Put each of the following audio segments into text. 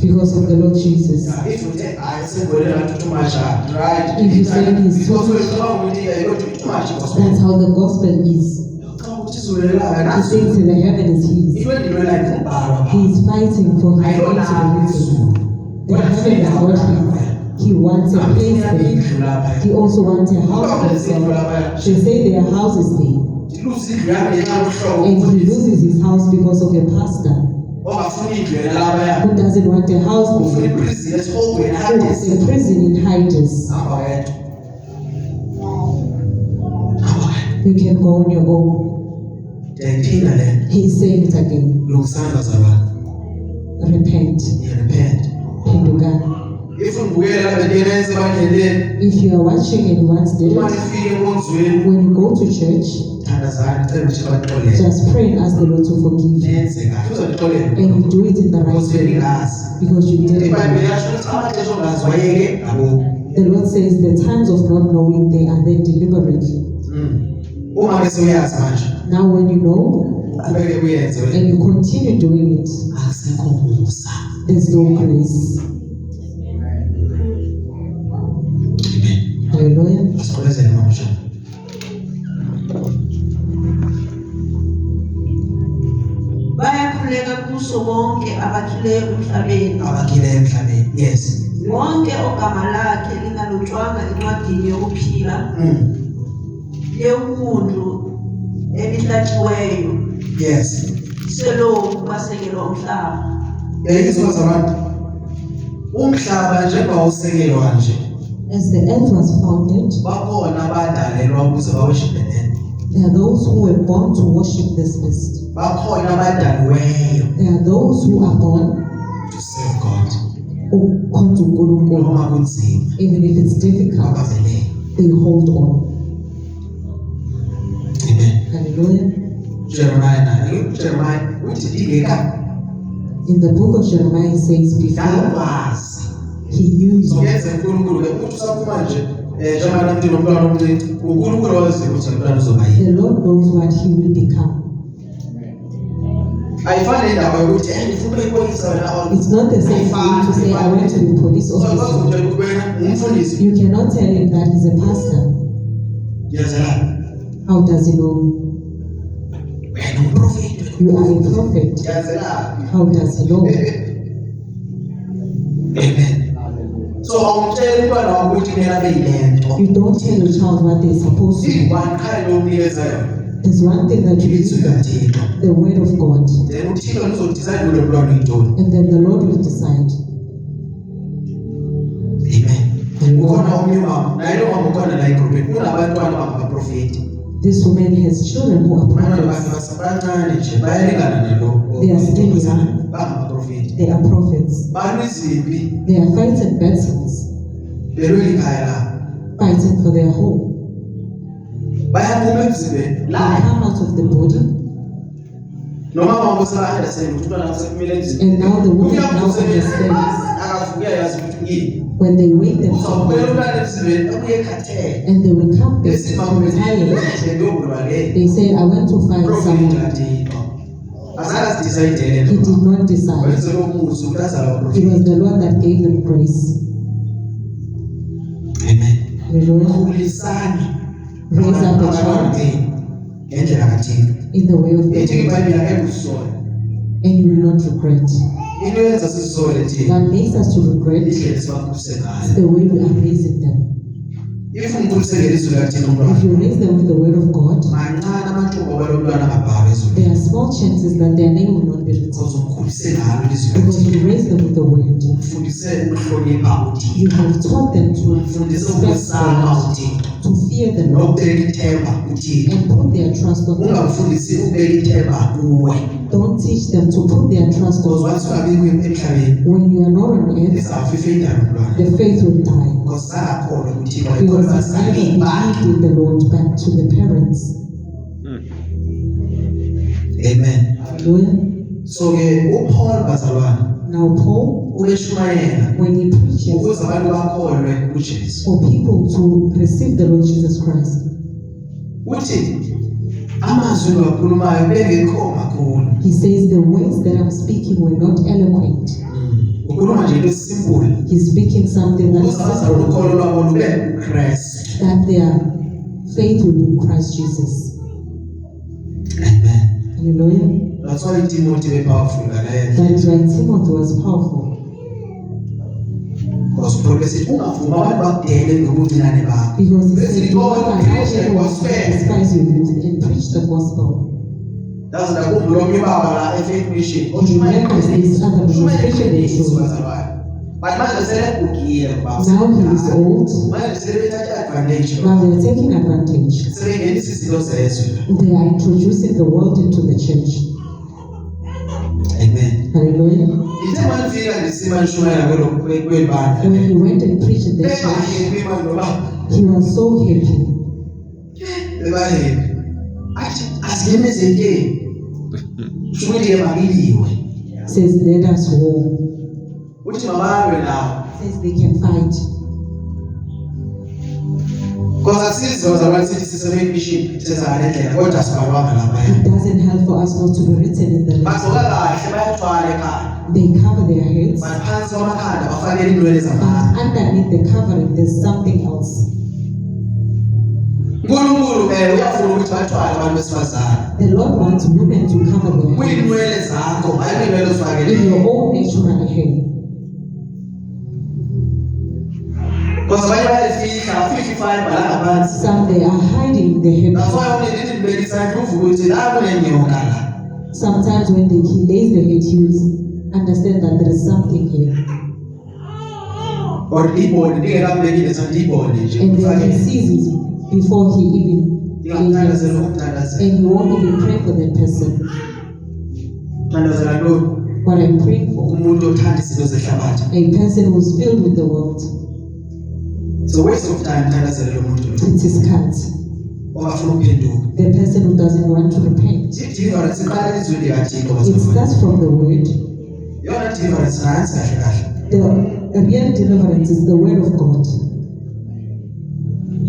because of the Lord Jesus. If you say I say too much, right? If you say it is too much, that's how the gospel is. He thinks in the heaven is his. He is fighting for his name to be written. The heaven is not his. He wants a place there. He also wants a house for himself. They say their house is there. And he loses his house because of a pastor who doesn't want a house there. Who is in prison in Hydas. You can go on your own. He is saying it again. Repent. Penduka. If you are watching and once did it, when you go to church, just pray and ask the Lord to forgive you. And you do it in the right way because you did it. The Lord says the times of not knowing, they are there deliberately. Now when you know and you continue doing it, there's no grace. Hallelujah. Bayakhuleka kuso bonke abakhileyo emhlabeni. Yes. Wonke ogama lakhe lingalotshwanga encwadini yokuphila yenkundlu elihlatshiweyo. Yes. Selokhu basekelwa umhlaba. Umhlaba njengoba usekelwa nje. As the earth was founded, there are those who were born to worship this beast. There are those who are born to serve God. Even if it's difficult, they hold on. Amen. Hallelujah. Jeremiah, in the book of Jeremiah, it says before he knew you. The Lord knows what he will become. It's not the same thing to say I went to be police officer. You cannot tell him that he's a pastor. How does he know? You are a prophet. How does he know? Amen. So you don't tell your child what they're supposed to do. There's one thing that you do, the word of God. And then the Lord will decide. This woman has children who are prophets. They are still young. They are prophets. They are fighting battles. Fighting for their home. They come out of the body. And now the woman now understands. When they wake themselves and they will come back tired, they say, I want to find someone. He did not decide. It was the Lord that gave them grace. Amen. Raise up a child in the way of God, and you will not regret. What makes us to regret is the way we are raising them. If you raise them with the word of God, there are small chances that their name will not be written. Because you raise them with the word. You have taught them to respect God, to fear the Lord, and put their trust on God. Don't teach them to put their trust on God. When you are not on earth, the faith will die. Because it's never believed in the Lord, but to the parents. Amen. Hallelujah. So Paul bazalwane. Now Paul, when he preaches for people to receive the Lord Jesus Christ, he says the words that I'm speaking were not eloquent. ukhuluma nje into simple. He's speaking something that is Uzabaza simple, ukholo lwabo lube Christ. that their faith will be in Christ Jesus. Amen. Hallelujah. That's why Timothy was powerful. That is why Timothy was powerful. Because progressive ungavuma abantu bakudele ngobuncinane bakho. Because he Basically, said, "Do not God allow preach the anyone to gospel. despise you and preach the gospel." That's the kumbulo ngibaba la faith mission. He remembers this other demonstration they showed. But manje selekugile baba. Now he is old. Manje selebethatha advantage. Now they are taking advantage. Sebengenisa izinto zezwe. They are introducing the world into the church. Amen. Hallelujah. Ithe manifika ngesima lishumayela kwelibandla. When he went and preached in the church, Bebahappy manje ngoba he was so happy. bebahappy. Athi asiyemezeke. Shumile yemabiliwe. Says, "Let us war." Uthi mabalwe nawo. Says they can fight. Because asizwa zabantu sithi sisebenza mission senza ngendlela kodwa sibalwanga lapha. It doesn't help for us not to be written in the Bagcoka letter. kahle bayathwala ekhaya. They cover their heads, Baphansi kwamakhanda bafakela inwele but zabantu. underneath the covering, there's something else. uNkulunkulu uyafuna ukuthi bathwale abantu besifazane. The Lord wants women to cover their heads Kuyinwele zakho, hayi inwele in ozifakele. your own natural hair. Because abanye bayafika 55 balanga phansi. Some they are hiding the hair. That's why when they didn't make it sign proof ukuthi la kunenyoka la. Sometimes when he lays the head, he will understand that there is something here. Or ibone ndingekambekile sathi ibone nje. And then he Ufake. sees it before he even Ndingamthandazela ukumthandazela. and you won't even pray for that person. Thandazela lo What I'm praying for, umuntu othanda izinto zehlabathi. a person who's filled with the world. So waste of time thandazela lo muntu lo. It is cut. Ongafuna ukuphenduka. The person who doesn't want to repent. I-deliverance iqala ezweni likaThixo It bazalwane. starts from the word. Yona deliverance nansi kahle kahle. The real deliverance is the word of God.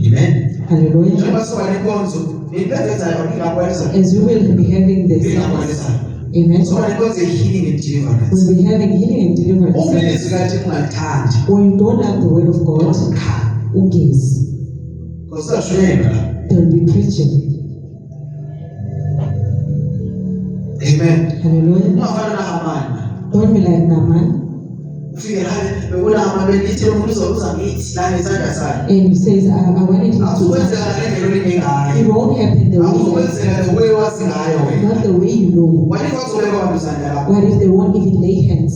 Amen. Hallelujah. Njengoba siba nenkonzo, impela ezayo ngingakwenza. As we will be having the service. Ngingakwenza. Amen. Siba nenkonzo ye-healing and deliverance. We'll be having healing and deliverance. Uma service. ilizwi likaThixo ungalithandi, When you don't have the word of God, ungakhala. ungezi. Because sashunyelwa la. They will be preaching. Amen. Hallelujah. Ungafana naHamani. Don't be like Naaman. Ufike la bebona uHamani belithi umuntu uzobuza ngithi la ngesandla sakhe. And he says, I wanted him to Akukwenzeka touch. ngendlela olingengayo. It won't happen the way Akukwenzeka the way wazi ngayo wena. not the way you know. What if akuzobeka abantu isandla lakho? What if they won't even lay hands?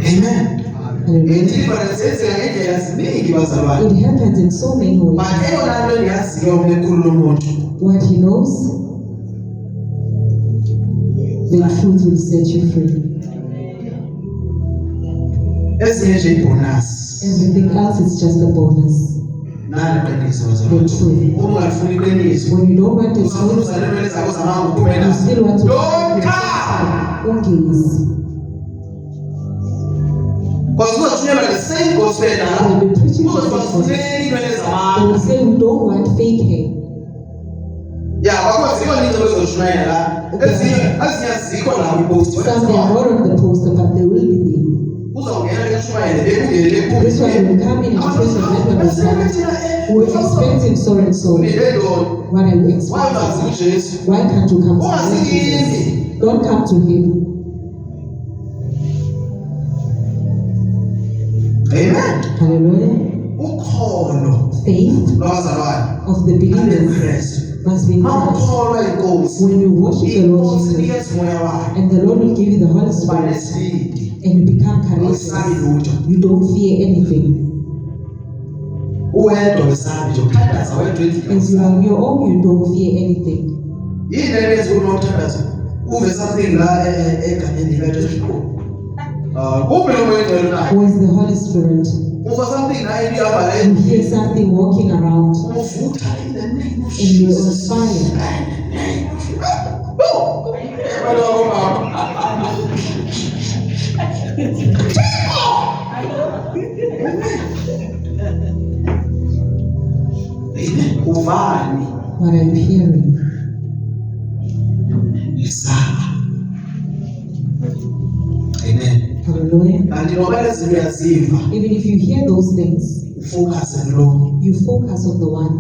Amen. Hallelujah. Deliverance yenzeka ngendlela ziningi bazalwane. It happens in so many ways. But eyona nto endiyaziyo mnenkulu lomuntu, What he knows, the truth will set you free. ezinye nje ibonus. Everything else is just a bonus. Nali iqiniso The bazalwane. truth. Uma ungalifuni iqiniso, When you don't want the uzafuna truth, uzale inwele zakho zamanga uphumela. you still want to Don't come! ungezi. Because uzashunyelwa the same gospel na. They'll be preaching the same Uzozifunela inwele They zamanga. will say we don't want fake hair. Ya, bakwazi iningi bezoshunyela la. Ezinye azikho la kwipost. Some they are not on the poster, but they will be there. Uzawungena leshumayele bekungele This one will come in and preach and that one will come. We're expecting so and so. Unilelo. What are you Why expecting? ungazi uJesu? Why can't you come to Ungazingeni. Jesus? Don't come to him. Amen. Hallelujah. Ukholo Faith lwabazalwane of the believers Kristu. must be in Christ. Mawukholwa inkosi. When you worship the Lord Inkosi Jesus, inikeza umoya wayo. and the Lord will give you the Holy Uba Spirit, nesibindi. and you become courageous, Awusabi lutho. you don't fear anything. Uwedwa wesabi nje uthandaza wedwa endlini. As you are on your own, you don't fear anything. Yini le yenza ukuthi uthandaza? Uve something la egameni likaJesu. Kumbe lo moya engcwele naye. Who is the Holy Spirit? Uva something la ihamba You le. hear something walking around, Uvutha in the name of and you're on Jesus. fire. Oh! Hello, Mama. Uvani What are you hearing? lisaba. Hallelujah. kanti noba lezi zinto uyaziva Even if you hear those things, ufocus kulo you focus on the one.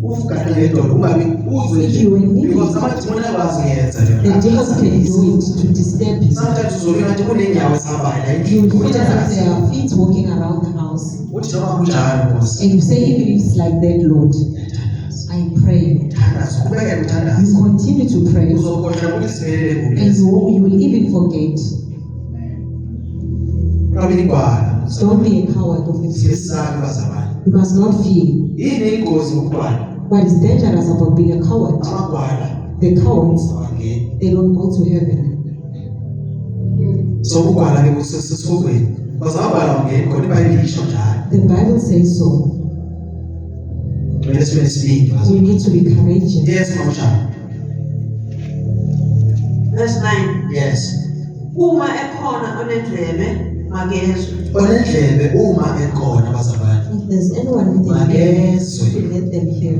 ufugada ngedolo ungabi uzwe If nje you were needing, because amadimoni akwazi uyenza the demons can leyo do it to disturb you. sometimes uzolina nje kunenyawo ezihambayo la You will endlini feel as if there are feet walking around the house. uthi noma kunjalo Nkosi And you say, even if it's like that, Lord, ngiyathandaza I pray. thandaza kubeke You uthandaza continue to pray. uzokhohlwa ukuthi sibelele And ngumlezi you will even forget. ungabi ligwala Don't be a coward of it. siyesabe bazabani You must not fear. yini ingozi ngokugwala What is dangerous about being a coward? amagwala The cowards, awangeni they don't go to heaven. so ukugwala ke kusesifokweni because amagwala awangeni kodwa ibhayibheli lisho njalo The Bible says so. kumele sibe nesibindi We need to be courageous. yes mawushaya Verse 9. yes Uma ekhona onendlebe makezwe. onendlebe uma ekhona bazabani If there's anyone with a ear, let them hear.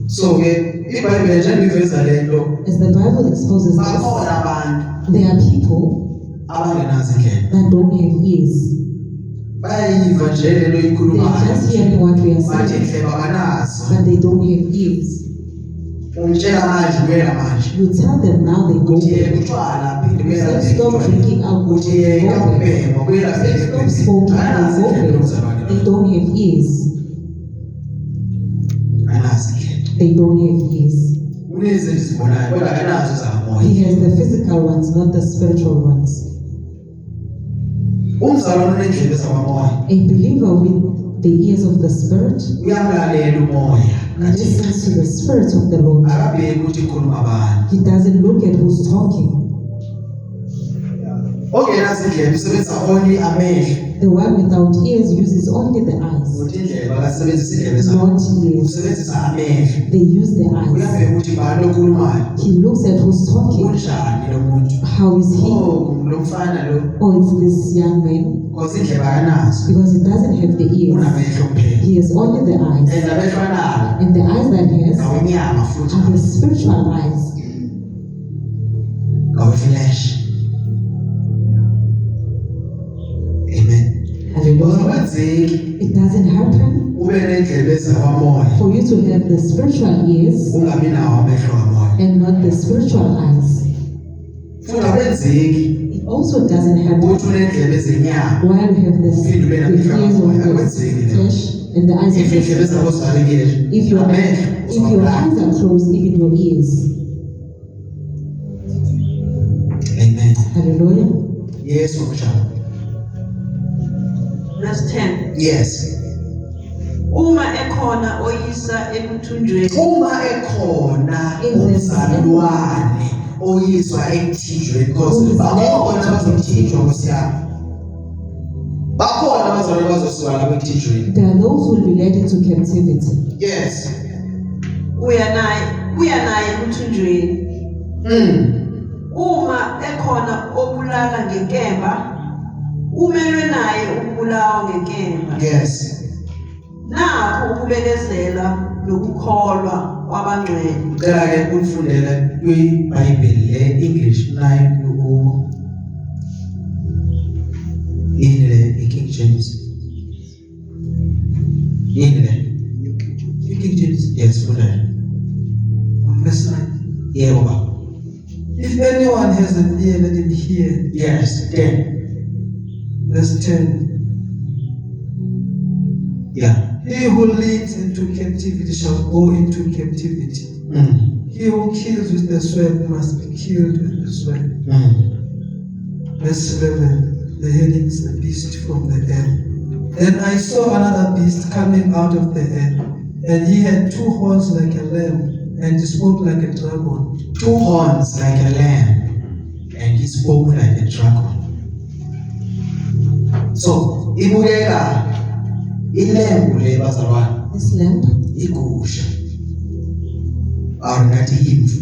so ke ibhayibheli njengoba iveza lento As the Bible exposes us, bakhona abantu there are people abangenazo indlela that don't have ears. bayayiva nje lento They're ikhulumayo just hearing what we are bathi saying, indlebe abanazo but they don't have ears. umtshela manje kumela manje You tell them now they go. uthi Say yena utshwala aphinde kumela stop drinking alcohol. uthi yena Go. ubhema kumela Say stop smoking. anazi They indlela go. umzalwane They don't have ears. anazi indlela They don't have ears. unezinto ezibonayo kodwa akanazo zamoya He has the physical ones, not the spiritual ones. umzalwane unendlebe zabamoya A believer with the ears of the Spirit uyamlalela umoya listens to the Spirit of the Lord. akabheki ukuthi ikhuluma abantu He doesn't look at who's talking. ongenazo indlebe usebenzisa only amehlo The one without ears uses only the eyes, ukuthi indlebe akasebenzisa indlebe zakhe not ears. usebenzisa amehlo They use the eyes. uyabheka ukuthi bani okhulumayo He looks at who's talking. kunjani lo muntu How is he? lo mfana lo Oh, it's this young man. because indlebe akanazo Because he doesn't have the ears. unamehlo kuphela He has only the eyes. and amehlo anawo And the eyes that he has ngawenyama futhi are the spiritual eyes. ngaweflesh amen Hallelujah. kwenzeki It doesn't happen ube nendlebe zabamoya for you to have the spiritual ears ungabi nawo amehlo kamoya and not the spiritual eyes. futhi akwenzeki It also doesn't happen ukuthi unendlebe zenyama while you have the ears of the flesh and the eyes of the indlebe zakho spirit. zivalekile If your eyes are closed, even your ears. amen Hallelujah. yes mfana Verse 10. yes Uma ekhona oyisa emthunjweni. uma ekhona umzalwane oyizwa ekuthijweni because bakhona abazothijwa ngosiyami bakhona abazalwane bazosiwa lapho ekuthijweni There are those who will be led into captivity. yes Uya naye emthunjweni. Uma ekhona obulala ngenkemba, umelwe naye ukubulawa ngenkemba. yes Nakho ukubekezela nokukholwa kwabangcwele. ngicela ke ukufundela kwiBhayibheli le English nayo yini le King James yini le King James yes fundela Verse 9. yebo baba If anyone has an ear, let him hear. yes 10 Verse 10. yeah He who leads into captivity shall go into captivity. He who kills with the sword must be killed with the sword. Verse 11. The heading is the beast from the air. Then I saw another beast coming out of the air, and he had 2 horns like a lamb, and he spoke like a dragon. 2 horns like a lamb and he spoke like a dragon so ibukeka ilembu le bazalwane This lamp igusha awungathi imvu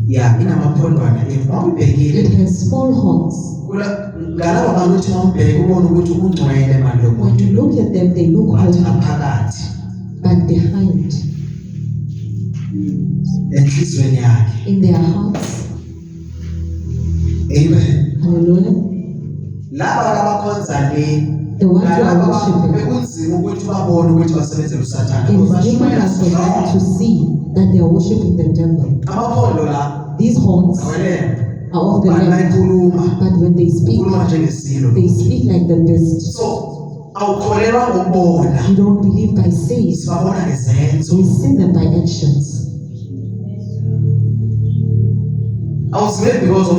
ya inamaphondwana emvu mawubhekile it has small horns. ngalaba bantu uthi mawubheke ubone ukuthi ungcwele manje lo When muntu you look at them, they look bathi holy, ngaphakathi but behind, enhlizweni yakhe in their hearts. amen Hallelujah. laba abakhonza le The ones who are nalaba worshiping. bekunzima ukuthi babone ukuthi basebenzela usathane It ngoba is difficult for them to see that they are worshiping the devil. amaphondo la These horns awele are of the But Lamb, bayikhuluma but when they speak, ukhuluma njengesilo they speak like the beast. so awukholelwa ngokubona You don't believe by saying, sibabona ngezenzo we see them by actions. awuzimeli because of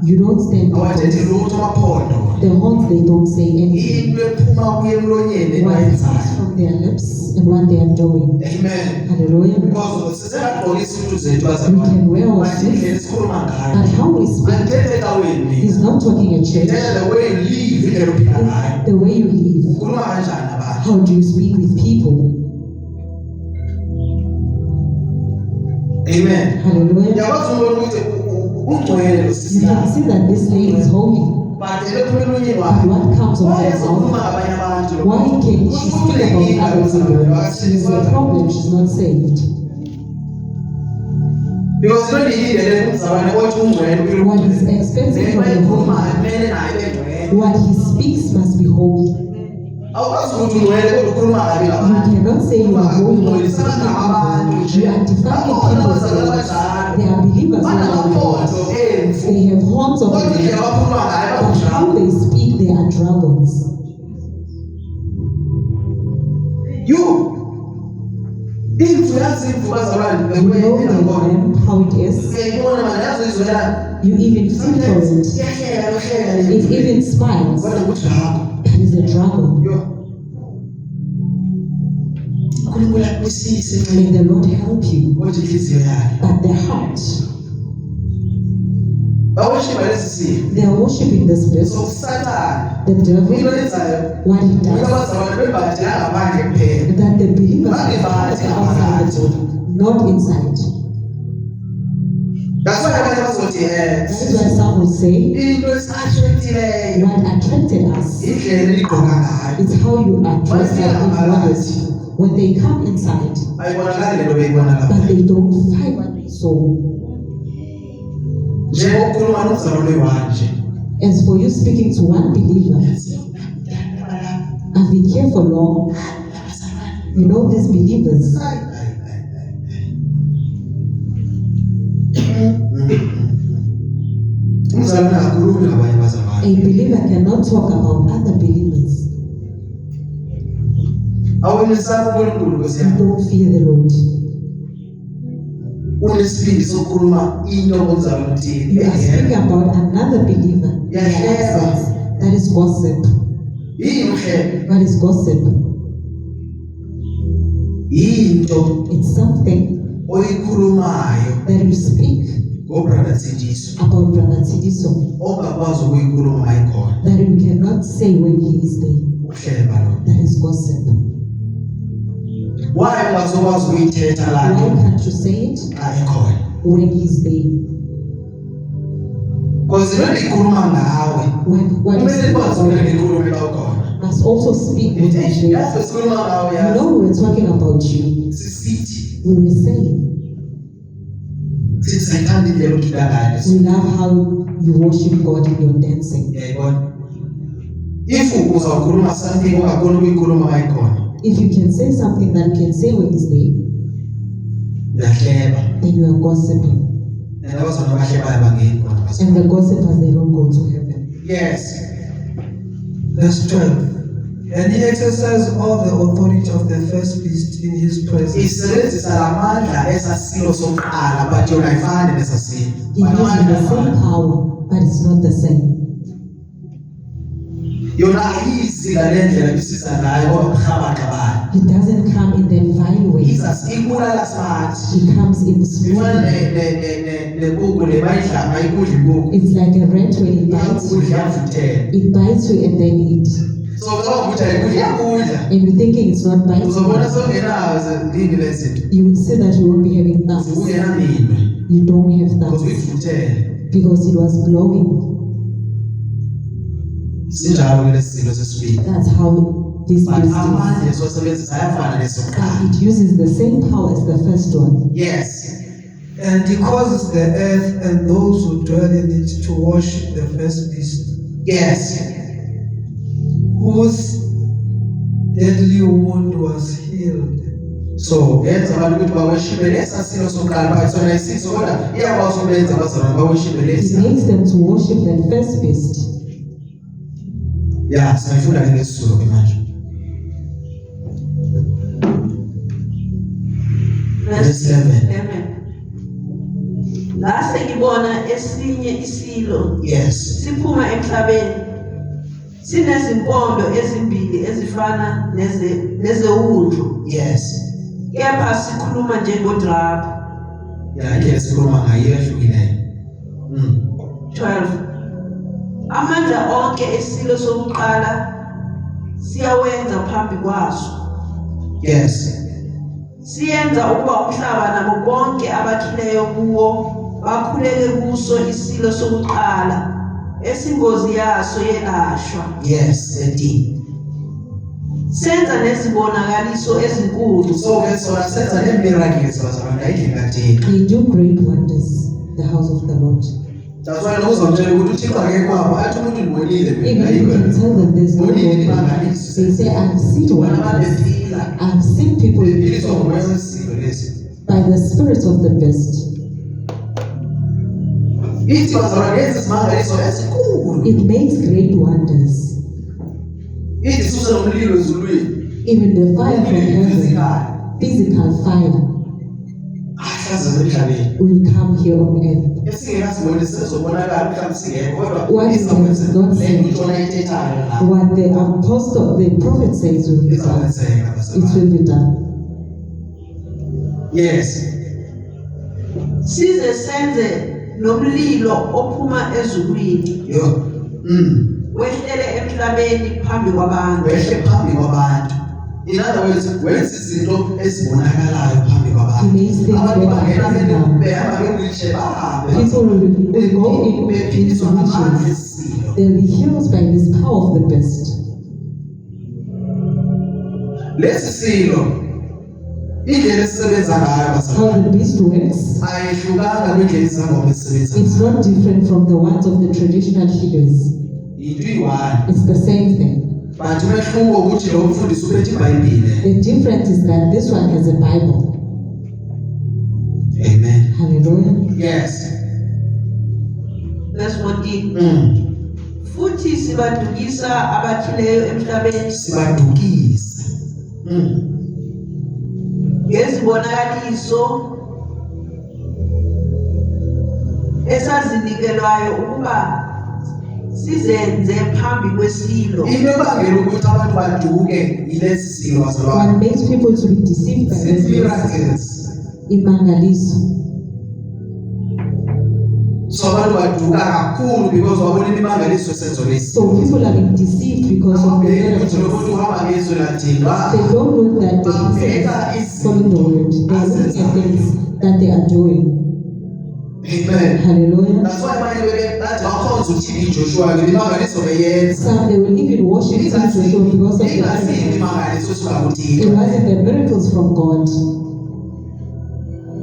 You don't stand awathethi because lutho amaphondo the horns, they don't say anything. into ephuma kuye emlonyeni What comes ebayenzayo from their lips and what they are doing. amen Hallelujah. because sisengagqokisa into zethu We can wear our bazabani suits, indlela esikhuluma but ngayo how we speak andithethe ecaweni is not talking at church. ndithethe the way you live indlela ophila ngayo It's the way you live. ukhuluma kanjani abantu How do you speak with people? amen Hallelujah. uyakwazi ukubona ukuthi ungcwele lo You sisi can see that this lady is holy. but ephuma emlonyeni But wakhe what comes of her wayezokhuluma mouth? ngabanye abantu Why can she speak about other people? She's a problem. She's not saved. because into ndiyilindele kumzalwane othi ungcwele What is expected from the eyikhulumayo holy, kumele nayo engcwele what he speaks must be holy. awukwazi ukuthi ungcwele kodwa ukhuluma kabi You ngabantu cannot say you are holy while you ungcolisana ngabantu speak. You are defying people's names. They are believers who are banamaphondo like emvu they have horns of kodwa the indlela devil. abakhuluma ngayo But how bakudrama they speak, they are dragons. imvu yazi imvu bazalwane You know the lamb, how it is. uyayibona manje yazo izwela You even feel for it. iyahleka lohleka It even smiles. kodwa ukuthi hakho That is a dragon. unkulunkulu akwisise May the Lord help you. kodwa inhliziyo yakhe But their heart, bawoshiba lesi sifo they are worshiping this beast, sokusathane the into devil. lenzayo What he ukuthi does, abazalwane bembathe ngaphandle kuphela that the believers are outside the body, not inside. that's why abanye bazothi That is why some will say, into esi-attractileyo what attracted us indlela eligqoka ngayo is how you are dressed like in others. When they come inside, ayibonakali le nto beyibona but lapha they don't find what they saw. njengokukhuluma nomzalwane oyi-one nje As for you speaking to one believer, I've been here for long. You know these believers, umzalwane akakhulumi nabanye bazalwane a believer cannot talk about other believers. awunesaba unkulunkulu You kwesiyami don't fear the Lord. unesibindi sokukhuluma into ngomzalwane othile You are speaking about another believer. in their Yeah. absence. That is gossip. yini uhlelo What is gossip? yinto It's something oyikhulumayo that you speak ngobrother Tsidiso about Brother Tidiso ongakwazi ukuyikhuluma uma ikhona that you cannot say when he is there. uhleba lo That is gossip. why ungazokwazi ukuyithetha Why laa nto can't you say it xa ekhona when he is there? because into endiyikhuluma ngawe What is kumele ndikwazi ukuthi ndiyikhulume xa ukhona must also speak when he is there. yazi esikhuluma ngawe You yazi know we were talking about you. sisithi We were saying sithi sayithanda indlela ogida ngayo we love how you worship God in your dancing. uyayibona if uzawukhuluma something ongakhona ukuyikhuluma uma ikhona If you can say something that you can say when he's there, uyahleba then you are gossiping. and abazona abahlebayo bangeni kodwa And the gossipers, they don't go to heaven. yes Verse 12. And he exercised all the authority of the first beast in his presence. isebenzisa la mandla esasilo sokuqala but yona ayifani nesasilo He uses the same power, but it's not the same. yona ayizi ngale ndlela ibisiza ngayo ngoba buhabaqa bayo He doesn't come in that vile way. ibulala smart He comes in ifana smooth. nenkukhu le bayidlanga ayikudla inkukhu It's like a rat when it bites you. iyakudla yavuthela It bites you and then it. so xa ayikudla iyakudla And you're thinking it's not biting uzobona you. songenazo lini le zinto You will see that you won't be having thumbs. ungenaminwe You don't have because thumbs uyivuthele because it was blowing. sinjalo ke lesilo sesibili That's how this but beast amandla is. esiwasebenzisa ayafana nesokuqala But it uses the same power as the first one. yes And he causes the earth and those who dwell in it to worship the first beast, Yes. whose deadly wound was healed. So yenza abantu ukuthi bawushibe lesasilo sokuqala bathi sona isiso kodwa iyakwazi ukubenza bazalwane bawushibe He lesi. makes them to worship that first beast. Yeah, sayifunda ke ngesizulu ke manje. Verse Verse 11. 11. La sengibona esinye isilo Yes. siphuma emhlabeni sinezimpondo ezimbili ezifana nezewundlu, Yes. kepha sikhuluma njengodrabu. Yeah, ke sikhuluma ngayo ehlukileyo. 12. Amandla onke esilo sokuqala siyawenza phambi kwaso, Yes. siyenza ukuba umhlaba nabo bonke abakhileyo kuwo bakhuleke kuso isilo sokuqala esingozi yaso yelashwa. Yes, 13. Senza nezibonakaliso ezinkulu. So ke sona senza nemiracles bazalwane ayidlekathe. They do great wonders, the house of the Lord. That's why uzomtshela ukuthi uThixo akekwabo athi umuntu ndibonile Even if you can tell them there's no God, they say, I've seen wonders. I've seen people bephiliswa ngumoya wesilo lesi. by the Spirit of the best. Ithi bazalwane yenza isimangaliso esikhulu. It makes great wonders. Ithi isuse nomlilo ezulwini. Even the fire from heaven, physical fire, Ahlaza emhlabeni. will come here on earth. Esingekasibone sezobonakala mhlawumbe singekho kodwa What is izawenzeka. God saying? Le nto ayithethayo la. What the apostle, the prophet says will be done. Izawenzeka It bazalwane. will be done. Yes. Size senze nomlilo ophuma ezulwini Yo. wehlele emhlabeni phambi kwabantu. Wehle phambi kwabantu. In other words, wenza izinto ezibonakalayo phambi He kwabantu. makes things Abantu bangena very behamba nge-wheelchair bahambe. People will go in Bephiliswa ngamandla wheelchairs. esilo. They'll be healed by this power of the best. Lesi silo indlela esisebenza ngayo How bazalwane the beast works, ayihlukanga kwindlela izangoma ezisebenza it's ngayo. not different from the ones of the traditional healers. Into iyi-one. It's the same thing. But umehluko ukuthi lo mfundisi uphethe iBhayibhile. The difference is that this one has a Bible. Amen. Hallelujah. Yes. Verse 14. Futhi sibadukisa abakhileyo emhlabeni Sibadukisa. ngezibonakaliso esazinikelwayo ukuba sizenze phambi kwesilo. Into ebangela ukuthi abantu baduke yilesi silo bazalwane. What makes people to be deceived by this is Miracles. imangaliso. So abantu baduka kakhulu because babona imimangaliso esenzo lesi. So people are being deceived because of the Ababheki ukuthi lo miracles. muntu uhamba ngezwi lathini. They don't know that they are following the word. They are looking at things that they are doing. Amen. Hallelujah. That's why manje bathi bakhonza uThixo Joshua ke imimangaliso beyenza. Some they will even worship him because of the Ingasi miracles. imimangaliso esuka It kuThixo. wasn't the miracles from God.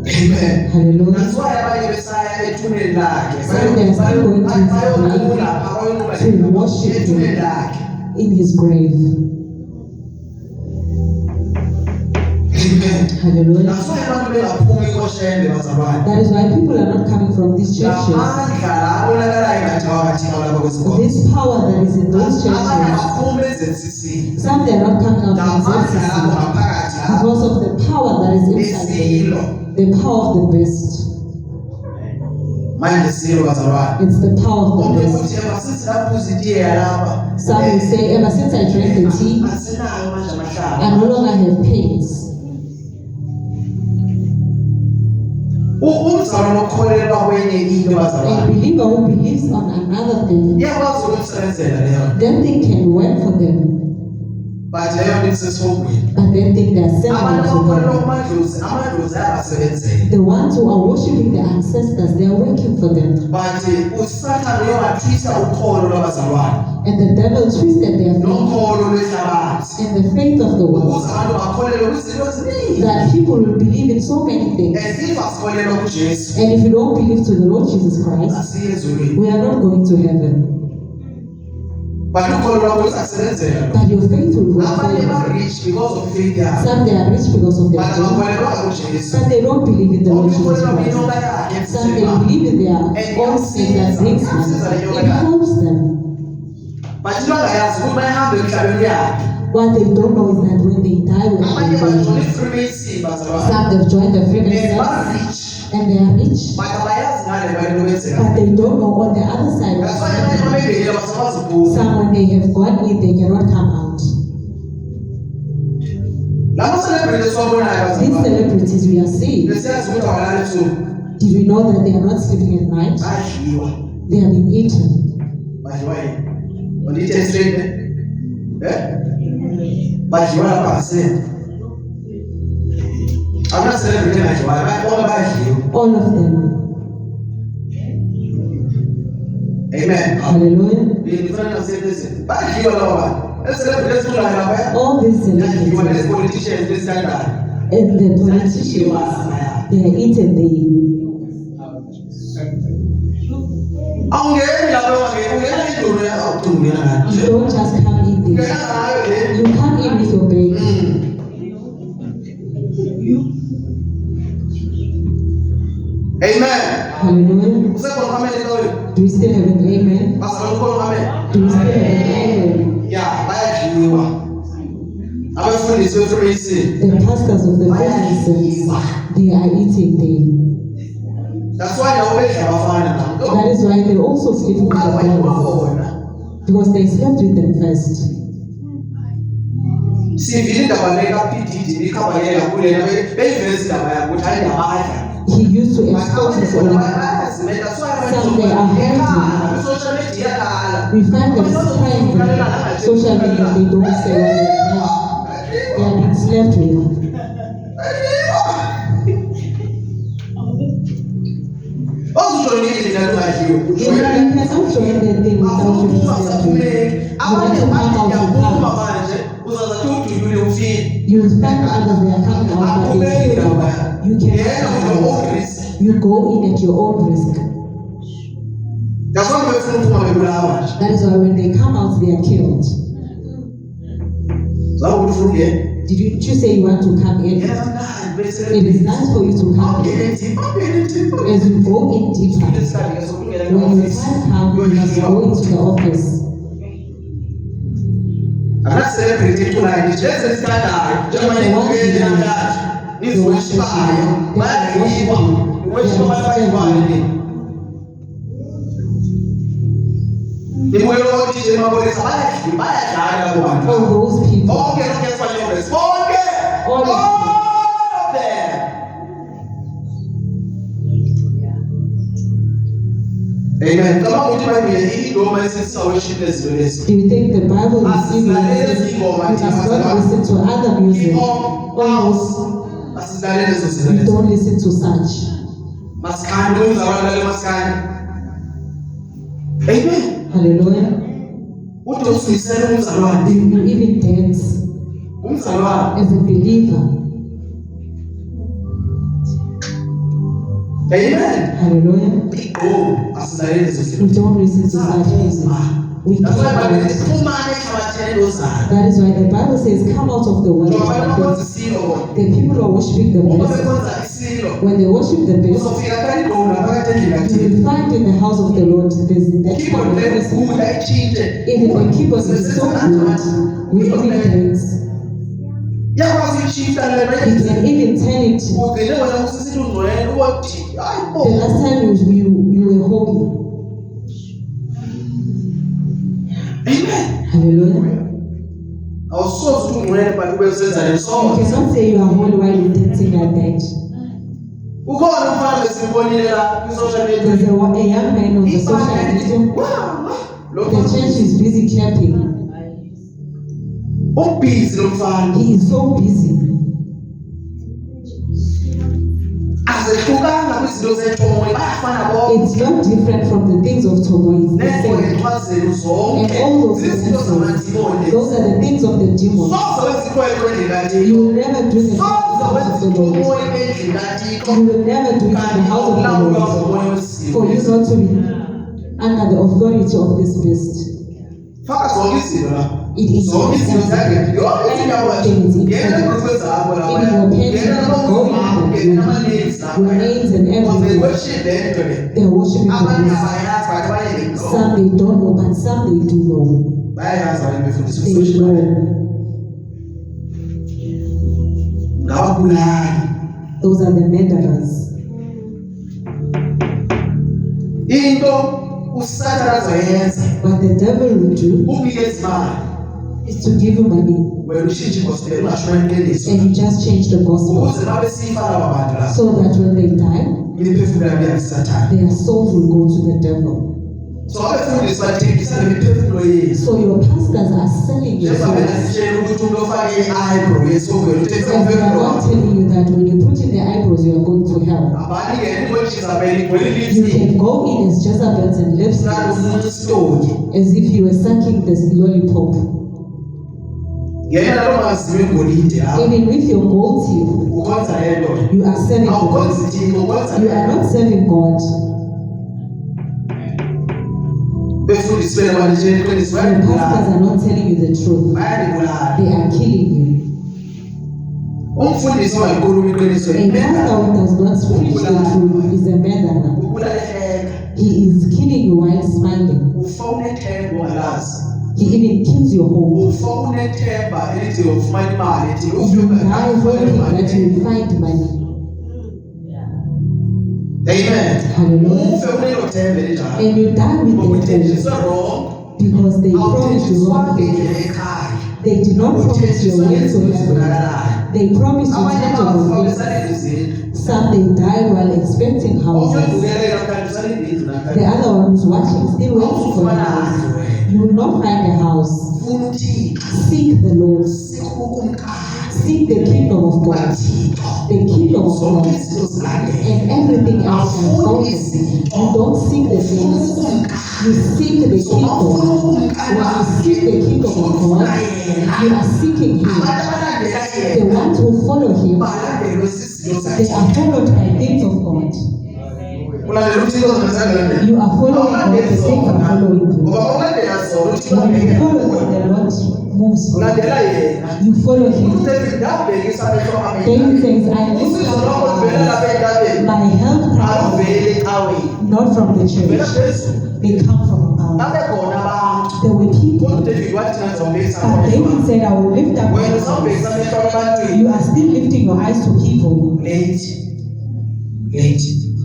Amen. Hallelujah. That's why abanye besaya ethuneni lakhe. So they are still going to his grave to worship ethuneni him lakhe. in his grave. Amen. Hallelujah. That's why abantu bengaphumi koshende bazalwane. That is why people are not coming from these churches. Ngamandla la abonakalayo ngathi awakathina lapha kwesikole. This power that is in those Abanye churches, abaphumi bezensisini. some they are not coming out from Ngamandla lapho this ngaphakathi la. because of the power that is inside Esilo. them, the power of the best. Manje silo bazalwane. It's the power of the Konke best. ukuthi ever laphuza itiye yalapha. Some will say, ever since I drank the tea, Asinayo manje amahlaba. I no longer have pains. Umzalwane okholelwa kwenye into A bazalwane. believer who believes on another thing, Iyakwazi ukumsebenzela leyo. then thing can work for them, But leyo nto isesifungweni. but then think they are Abantu similar to abakholelwa them. kumadlozi, amadlozi ayabasebenzela. The ones who are worshiping the ancestors, they are working for them. But uSathane uyawathwisa ukholo lwabazalwane And the devil twisted their faith nokholo lwehlabathi. and the faith of the world, Ukuze abantu bakholelwe kwizinto eziningi. that people will believe in so many things. If asikholelwa kuJesu, And if you don't believe to the Lord Jesus Christ, asiye ezulwini. we are not going to heaven. But some But your faith will work for they you. are rich because of failure. Some they are rich because of their faith. Some they don't believe in the Lord Jesus Christ. Some they believe in their own sin that brings money. It helps them. But you know that What they don't know is that when they die, some they've joined the Freemasons and they are rich, but they don't know on the other side. Some when they have gone in, they cannot come out. These celebrities we are seeing, did we know that they are not sleeping at night? They are being eaten. But you are passing. I'm not celebrating as well. All of them. Amen. Hallelujah. All these celebrities politicians, this and that. and the politicians, they are eaten. You don't just come in there. You come in with your baby. Amen. Hallelujah. Do you still have an amen? Do you still have an amen? Yeah, the pastors of the Freemasons, they are eating them. That's why that is why they also sleep with their fathers, because they slept with them first. He used to expose his own. Some they are hiding. We find them crying. Social media, they don't say what they are being slept with. You cannot join the thing without being slept with. You want to come out to you find others they are coming out, but they feel you cannot come out. You go in at your own risk. That is why when they come out, they are killed. Did you say you want to come in? It is nice for you to come in. As you go in deeper, when your time comes, you must go into the office. I'm not celebrating tonight. It's just a standard. Just when you go in and that, it's worship. All those people. All of them. Amen. Do you think the Bible is evil? You must not listen to other music. You don't listen to such. Amen. Hallelujah. You even dance as a believer. Amen. Hallelujah. We don't listen to such music. We keep out. That is why the Bible says, come out of the world. The people are worshiping the beast. When they worship the beast, you will find in the house of the Lord there's that kind of person. Even the keyboard is so good, we even dance. You can even tell it. The last time you were home. Amen. Hallelujah. You cannot say you are holy while you're dancing like that. There's a young man on the social media. The church is busy clapping. He is so busy. It's not different from the things of Togo. It's the same. And all those things, those are the things of the demons. You will never do the house of the Lord. You will never do it in the house of the Lord. For you not to be under the authority of this beast. Phakathi zonke izinto la. It is Zonke izinto zakhe. Yonke into yakho. Ngena kwizinto zakho la. Ngena ama-names zakho. your names and Because they everything. worship the end of it. They are worshiping the Abanye beast. abayazi but abanye they know. Some they don't know, but some they do know. Bayayazi abanye befundisa They ukusosha imali. know. Ngababulali. Those are the murderers. Into uSathane azoyenza What the devil will do ukunikeza imali. is to give you money, Wena ushintshe igospel ungasho entendiso. and you just change the gospel Ukuze babe sifa laba bantu la. so that when they die, Imiphefumulo yabo iyakuSathane. their souls will go to the devil. So abefundisi bathengisa lemiphefumulo yethu. So your pastors are selling your Njengoba souls. besitshela ukuthi umuntu ofake i-eyebrow yesovelo uthengisa And they are umphefumulo not wakhe. telling you that when you put in the eyebrows, you are going to hell. Abanikele ngoJezebeli igcwele You lipstick. can go in as Jezebels and Nalo lipsticks umuntu isitoli. as if you were sucking this lollipop. Yena lo maziwe ngolide lapho. Even with your gold teeth, Ukhonza lento. you are serving God. Awukhonzi thina, ukhonza You are not serving God. befundisi bena manje iqiniso Your pastors bayabulala. are not telling you the truth. Bayabulala. They are killing you. Umfundisi ongayikhuluma iqiniso A pastor who does not preach the truth is a murderer. ubulala ehleka. He is killing you while smiling. Ufuna ethemba ungalazi. He even kills your hope. Ufuna ethemba elithi ufumana imali ethi You die hoping that you will find money. Amen. Hallelujah. Ufe unelo themba elinjalo. And you die with the Uthenjiswa hope wrong. because they promised you wrong things. ekhaya. They did not promise you a way to heaven. They promised you Abanye tangible abafa things. besalinde izindlu. Some they died while expecting houses. Ubuyelela namhlanje usalinde indlu The namhlanje. other one who's watching still waiting for a house. You will not find a house. Ufuna uThixo. Seek the Lord. Sikukumkani. Seek the kingdom of God. The kingdom of Zonke God. izinto zilandele. And everything else will follow. You don't seek the things. You seek the kingdom. When you seek the kingdom of God, you are seeking Him. Abantu abalandela The yena ones who follow Him, balandelwe sisizo they sakhe. are followed by things of God. Ulandela uThixo ngesangalendela. You are following God, the things are following you. Ngoba ulandela zona uThixo When you angeke follow akubone. Him, the Lord moves for you. Ulandela yena. You follow Him. David ndabhekisa amehlo ami. David says, I lift Usizo up lwakho luvela lapha entabeni. my help comes Aluveli ecaweni. not from the Luvela church, phezulu. they come from above. Babekhona abantu. There were people, Kodwa uDavid wathi thina sizobhekisa but amehlo David ami. said, I will lift up my Wena eyes. usawubhekisa amehlo ebantwini. You are still lifting your eyes to people. Late.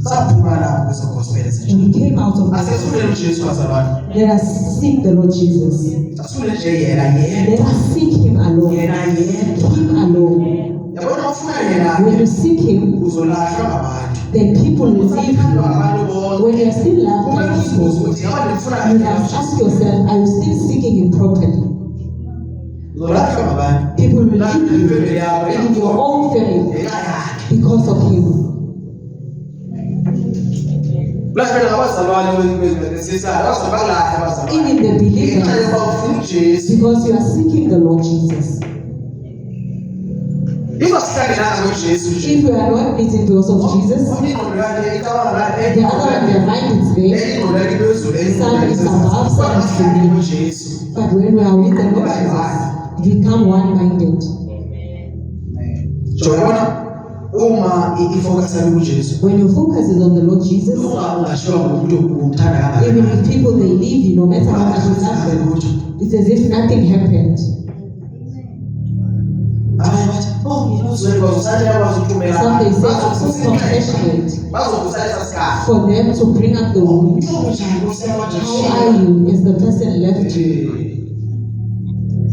Saphuma lapho kweso gospel ezinje. And we came out of that. Asesifundele uJesu wazalwana. Let us seek the Lord Jesus. Asifundele nje yena yena. Let us seek Him alone. Yena yena. Him alone. Yabona ufuna yena. When you seek Him, Uzolahlwa ngabantu. then people will leave Usathandwa you. ngabantu bonke. When you are still loved Kumele by uzibuze people, ukuthi ngabe ngifuna you must ask yourself, are you still seeking Him properly? uzolahlwa ngabantu. People will leave Lahlwa you ifamily yakho. in your own family Ngenxa yakhe. because of Him. Lahlwa ngabazalwane besisala. Abazalwane balahla abazalwane. Even the believers, Ngenxa yokuba ufuna uJesu. because you are seeking the Lord Jesus. Ingasihlangana ngoJesu nje. If you are not meeting because of Jesus, Ingqondo yakhe icabanga la the other one, their mind is there. ingqondo yakhe iphezulu Some is above, some is beneath. ngoJesu. But when we are with the Lord Jesus, we become one-minded. Jona uma ifocus yami kuJesu. When your focus is on the Lord Jesus, Ungashiwa ngomuntu umthanda even kangakanani. if people they leave you, no matter how much you love them, it's as if nothing happened. Abanye bathi, "Oh, ngizozwe ngokusathi yakwazi ukuthumela." Some they say, I'm so compassionate Bazokusalisa sikhathi. for them to bring up the wound. How are you as the person left you?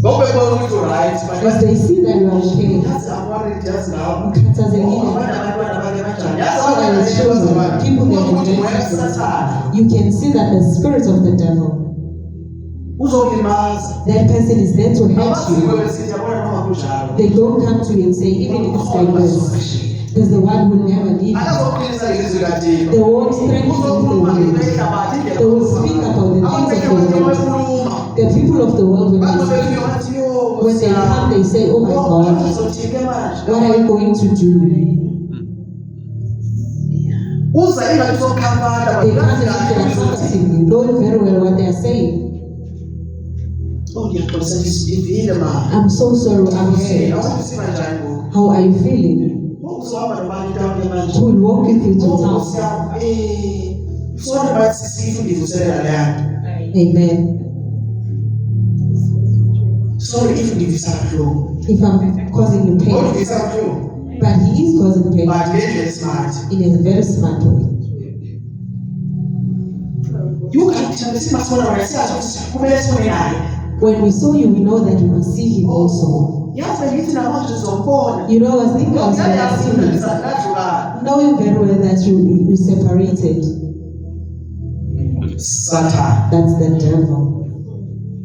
Ngoba bebona ukuthi right, As they see that you are okay, yazi amari just now. ukhathazekile. Abanye abantwana bake kanjani? Yazi All abanye the children, people that ukuthi have moya been kaSathane you can see that the spirit of the devil, uzolimaza. that person is there to hurt Abaziko you. besithi yabona noma kunjalo. They don't come to you and say, even if it's like this, there's the one who never leaves you. Akazoqinisa ilizwi kaThixo. They won't strengthen you with the Uzokhuluma word. ngehlabathi indlela They will speak about the things of the world. yokukhuluma. The people of the world, when they come, they say, oh my God, what are you going to do? uza ingathi uzokhampatha They come and they are comforting you, knowing very well what they are saying. Oh, ndiyaxolisa ndivile ma. I'm so sorry, I'm Hey, upset. awuziva njani ngoku? How are you feeling? Ukuzohamba nobani town manje? Who will walk with you to Oh, town? sorry but sifundivuselela leyanto. Amen. Sorry if ndivisa flow. If I'm causing you pain, Ndivisa flow. but he is causing pain But ngendlela smart. in a very smart way. You can't tell me simasibona wena siyazi ukuthi kumele sibone naye. When we saw you, we know that we must see him also. Yazi ngithi namanje uzobona. You know, I was thinking I was going to see him, knowing very well that you separated. Satan. That's the devil.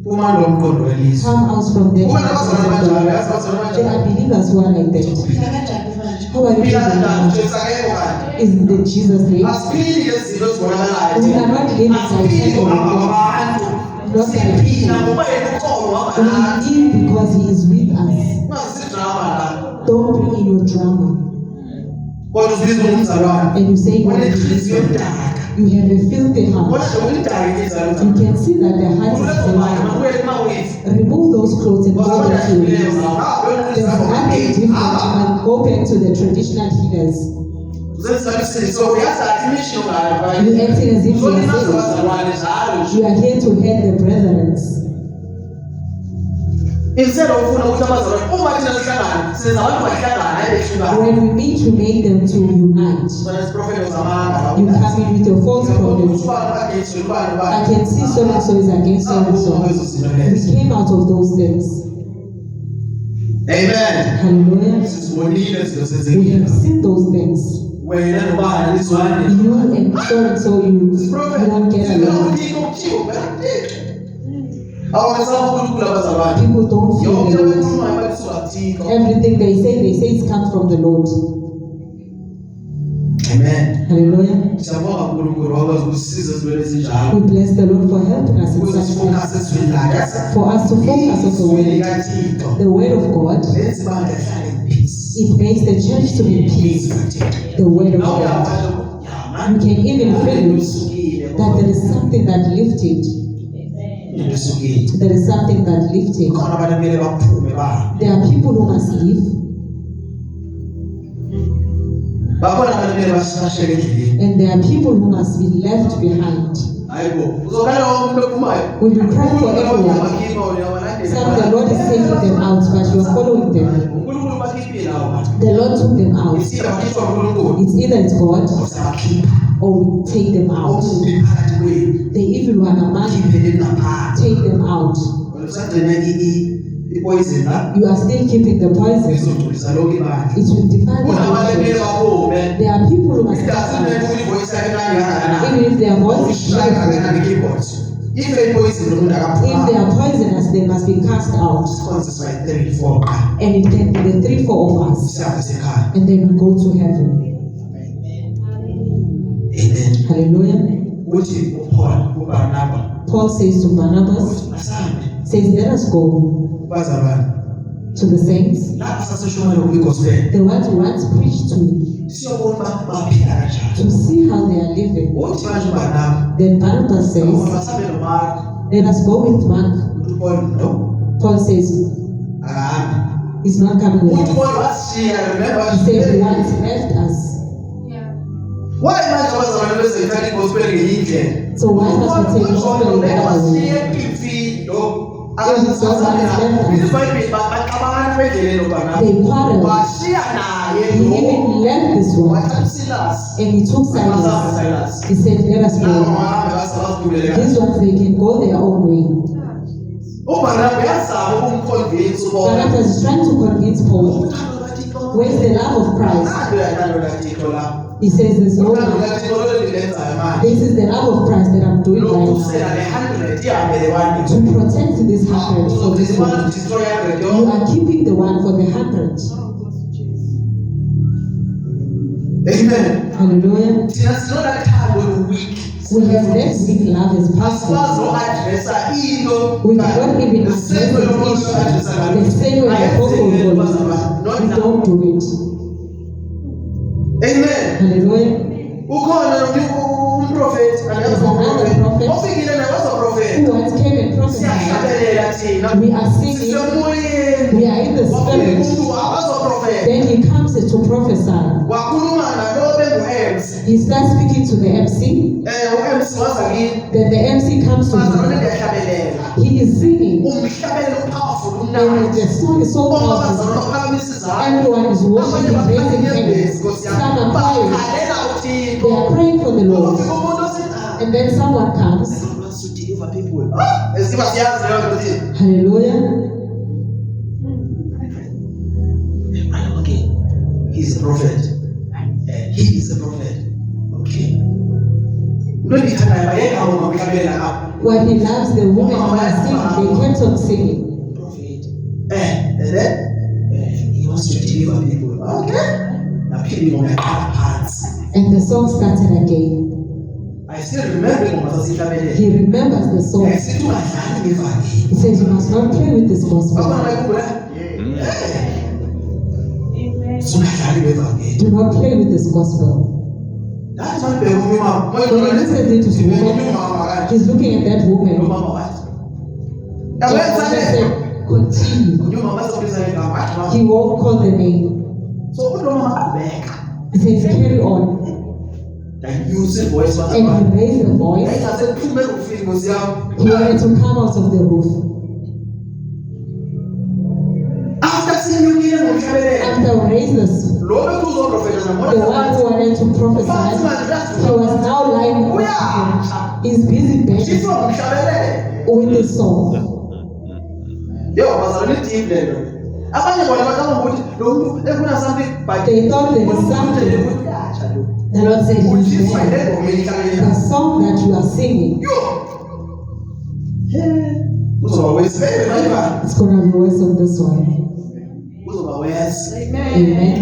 Uma lomqondo welizwe. Come out from there. Uma nabazalwane banjalo, yazi abazalwane There banjalo. are believers who are like that. Phila kanjani manje? How are you Phila feeling kanjani? now? Jesu akekho kanti. Is the Jesus name? Asiphili ngezinto ezibonakalayo. We are not living by Asiphili faith ngohamba alone. ngabantu. Not by Siphila people. ngoba yena uqobo wahamba We nathi. live because he is with us. Ungasidrama la. Don't bring in your drama. Kodwa uzizwa umzalwane. And you say you Unenhliziyo emdaka. have a filthy heart. Kodwa nje ulidaka ingizalo. You can see that the heart is alive. Remove those clothes and go back to your knees. There's nothing different. You can go back to the traditional healers. You acting as if you are here to head the brethren. Instead of ufuna ukuthi abazalwane uma thina sihlangana senza abantu bahlangana ayehlukana. When we meet, we make them to unite. Sona isiprofeto zamanga. You come in with your false prophets. I can see so and so is against so and so. We came out of those things. Amen. Hallelujah. Sizibonile izinto We sezenzekile. have seen those things. Wena nobani lizwane. You and so you don't get along. People don't feel the Lord. Everything they say it comes from the Lord. Amen. Hallelujah. Siyabonga uNkulunkulu wakwazi ukusisiza ezintweni ezinjalo. We bless the Lord for helping us in Ukuze such sifocus things. ezintweni lakhe. For us to focus on the word. likaThixo. The word of God, Lenza ibandla lihlale in peace. it makes the church to be in peace. The word of Nawe God. uyakwazi You can even feel that there is something that lifted. There is something that lifted. khona abantu kumele baphume bahambe. There are people who must leave, Bakhona abantu kumele basashele endleleni. and there are people who must be left behind. Hayibo. Uzokhala wonke umuntu ophumayo. We will cry for everyone. Some the Lord is taking them out, but you are following them. uNkulunkulu bakhiphile lawo bantu. The Lord took them out. Isika bakhishwa uNkulunkulu. It's either it's God Uzabakhipha. or we take them out. Okubi phakathi kwenu. The evil one among you, Khipheleni ngaphandle. take them out. Wena usagcina ipoison la. You are still keeping the poison. Izogculisa lonke ibandla. It will define Kunabantu the kumele baphume. There are people who must Idatha come out. umuntu ivoice yakhe kangakanani. Even if their voice is Ushaya poison, kangakanani keyboard. If ipoison umuntu if they akaphuma. are poisonous, they must be cast out. Consequences by 3-4 qa. And it can be the 3-4 of us. Siyabe sekhaya. And then we go to heaven. Amen. Hallelujah. Uthi uPaul uBarnaba Paul says to Barnabas, asambe says, let us go bazalwane. to the saints, Lapho saseshonela kwi-gospel. the ones who once preached to, Siyobona baphila kanjani. to see how they are living. Uthi manje uBarnaba Then Barnabas says, basabe noMark. let us go with Mark. Uthi uPaul no. Paul says, Akahambi. he's not coming with Uthi us. Paul wasishiya remember. He says, he once left us. Why manje abazalwane bezithatha i-gospel ngeyindlela? So why must we take gospel in the other way? They quarreled. He even left this one and he took Silas. He said, let us go. These ones, they can go their own way. Barnabas is trying to convince Paul, where's the love of Christ? He says, there's no love. This is the love of Christ that I'm doing right now. To protect this 100 for this one. You are keeping the one for the 100. Amen. Hallelujah. We have let weak love as possible. We cannot even address this issue the same way the apostle told. We don't do it. Amen. Hallelujah. Ukhona umprofeti There's another prophet ofikile naye wazoprofeta. who once came and prophesied. Siyahlabelela We are singing. We are in the spirit. Then he comes to prophesy. He starts speaking to the MC. Then the MC comes to him. He is singing. And the song is so powerful. Everyone is worshiping, raising hands. Some are crying. They are praying for the Lord. And then someone comes. Hallelujah. Okay. He's a prophet. He is a prophet. Okay. When he loves the woman who was singing, they kept on singing. Prophet. And then he wants to deliver people. Okay. Now people on my parts. And the song started again. I still remember He remembers the song. He says, you must not play with this gospel. Do not play with this gospel. When he listens into this woman, he's looking at that woman. The woman said, continue. He won't call the name. He says, carry on. And he raised the voice. He wanted to come out of the roof. After raising the one who wanted to prophesy, he was now lying on him. He's busy begging with the song. They thought there was something. The Lord said, the song that you are singing, it's going to be worse on this one. Amen.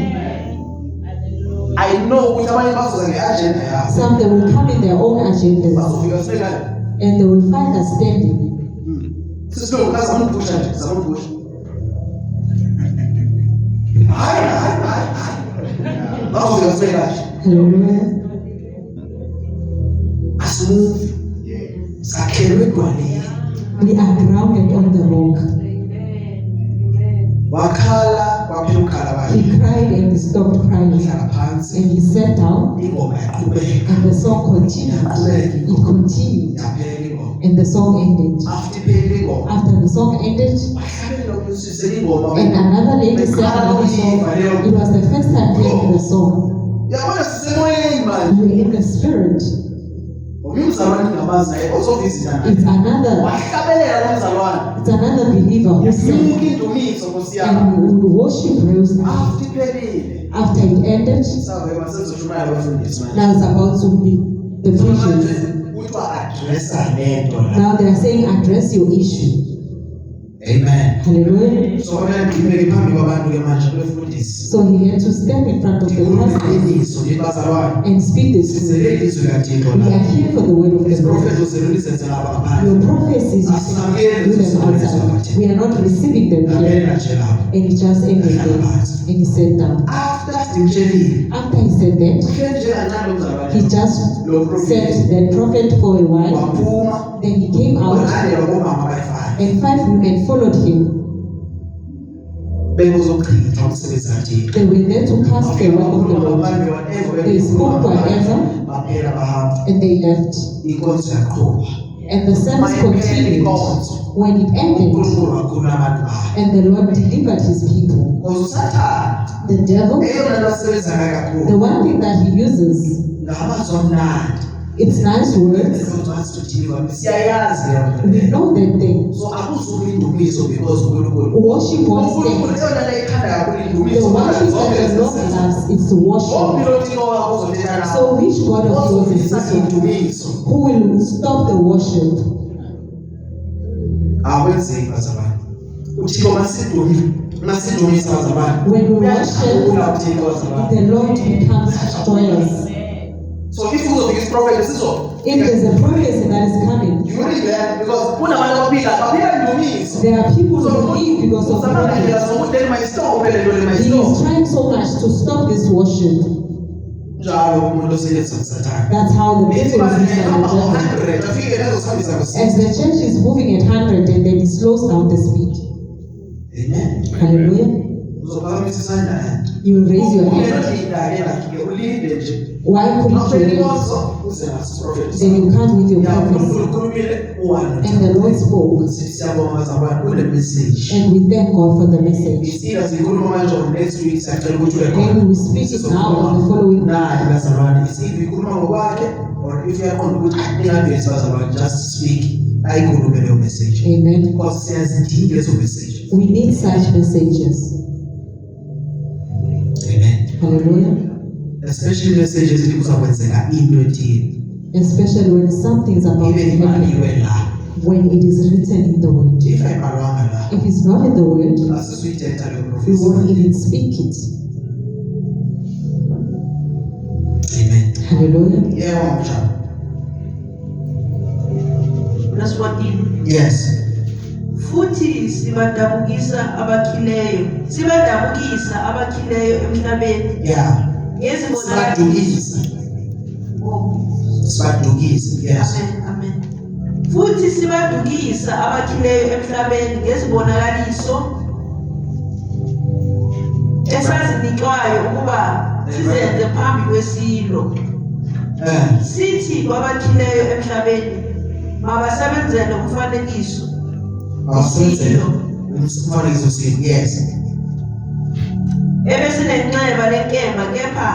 I know some they will come in their own agendas and they will find us standing. We are grounded on the rock. He cried and he stopped crying. And he sat down. And the song continued. It continued. And the song ended. After the song ended, and another lady sang another song. It was the first time hearing the song. We were in the spirit. It's another believer who sang. And we worship praise after it ended. Now it's about to be the preachers. Now they are saying address your issue. Amen. Hallelujah. So he had to stand in front of the pastors and speak this word. We are here for the word of the Lord. Your prophecies you we are not receiving them here. And he just ended there. And he sat down. After he said that, he just said that prophet for a while. Then he came out. And 5 women followed him. They were there to cast the work of the Lord. They spoke whatever, and they left. And the service continued. When it ended, and the Lord delivered his people. The devil, the one thing that he uses, it's nice words. We know that thing. Worship one thing. The worship that the Lord loves is to worship. So which God of yours is this one? Who will stop the worship? When we worship, the Lord becomes joyous. So if you go to this prophet, this is all. If there's a prophecy that is coming, you really there because there are people who leave because of prophecy. He is trying so much to stop this worship. njalo umuntu osebenza kuSathane. That's how the people Ibandla use lihamba the devil. ngo-100 afike lezohambisa ngo-60. As the church is moving at 100 and then it slows down the speed. Amen. Hallelujah. Uzophakamisa isandla. You will raise your hand. Ulinde ulinde nje. Why couldn't you raise? Uze naso-prophet. Then you come with your Ya, purpose. uNkulunkulu ukhulumile u-1. And the Lord spoke. Siyabonga abantu kule message. And we thank God for the message. Isika sikhuluma manje on next week siyacela ukuthi ube khona. And we speak it now on the following Nathi bazalwane isivi ikhuluma ngokwakhe or if uyaqonda ukuthi ningavezi bazalwane just speak ayikhulume leyo message. Amen. Because siyazidinga lezo message. We need such messages. Amen. Hallelujah. Especially messages ezithi kuzakwenzeka into ethile. Especially when something's about to Ibe happen. ibhaliwe la. When it is written in the word. If ayibhalwanga la, If it's not in the word, asisuyithetha leyo we prophecy. won't even speak it. Amen. Hallelujah. Yebo mshana. Verse 14. Yes. Futhi sibadabukisa abakhileyo emhlabeni Yeah. ngezibonakaliso. Sibadukisa. Oh, Sibadukisa. Yes. amen, amen. Futhi sibadukisa abakhileyo emhlabeni ngezibonakaliso esazinikwayo ukuba sizenze phambi kwesilo. Sithi kwabakhileyo emhlabeni mabasebenzele umfanekiso. Awusenzele umfanekiso sini. Yes. Ebesinenxeba lenkemba kepha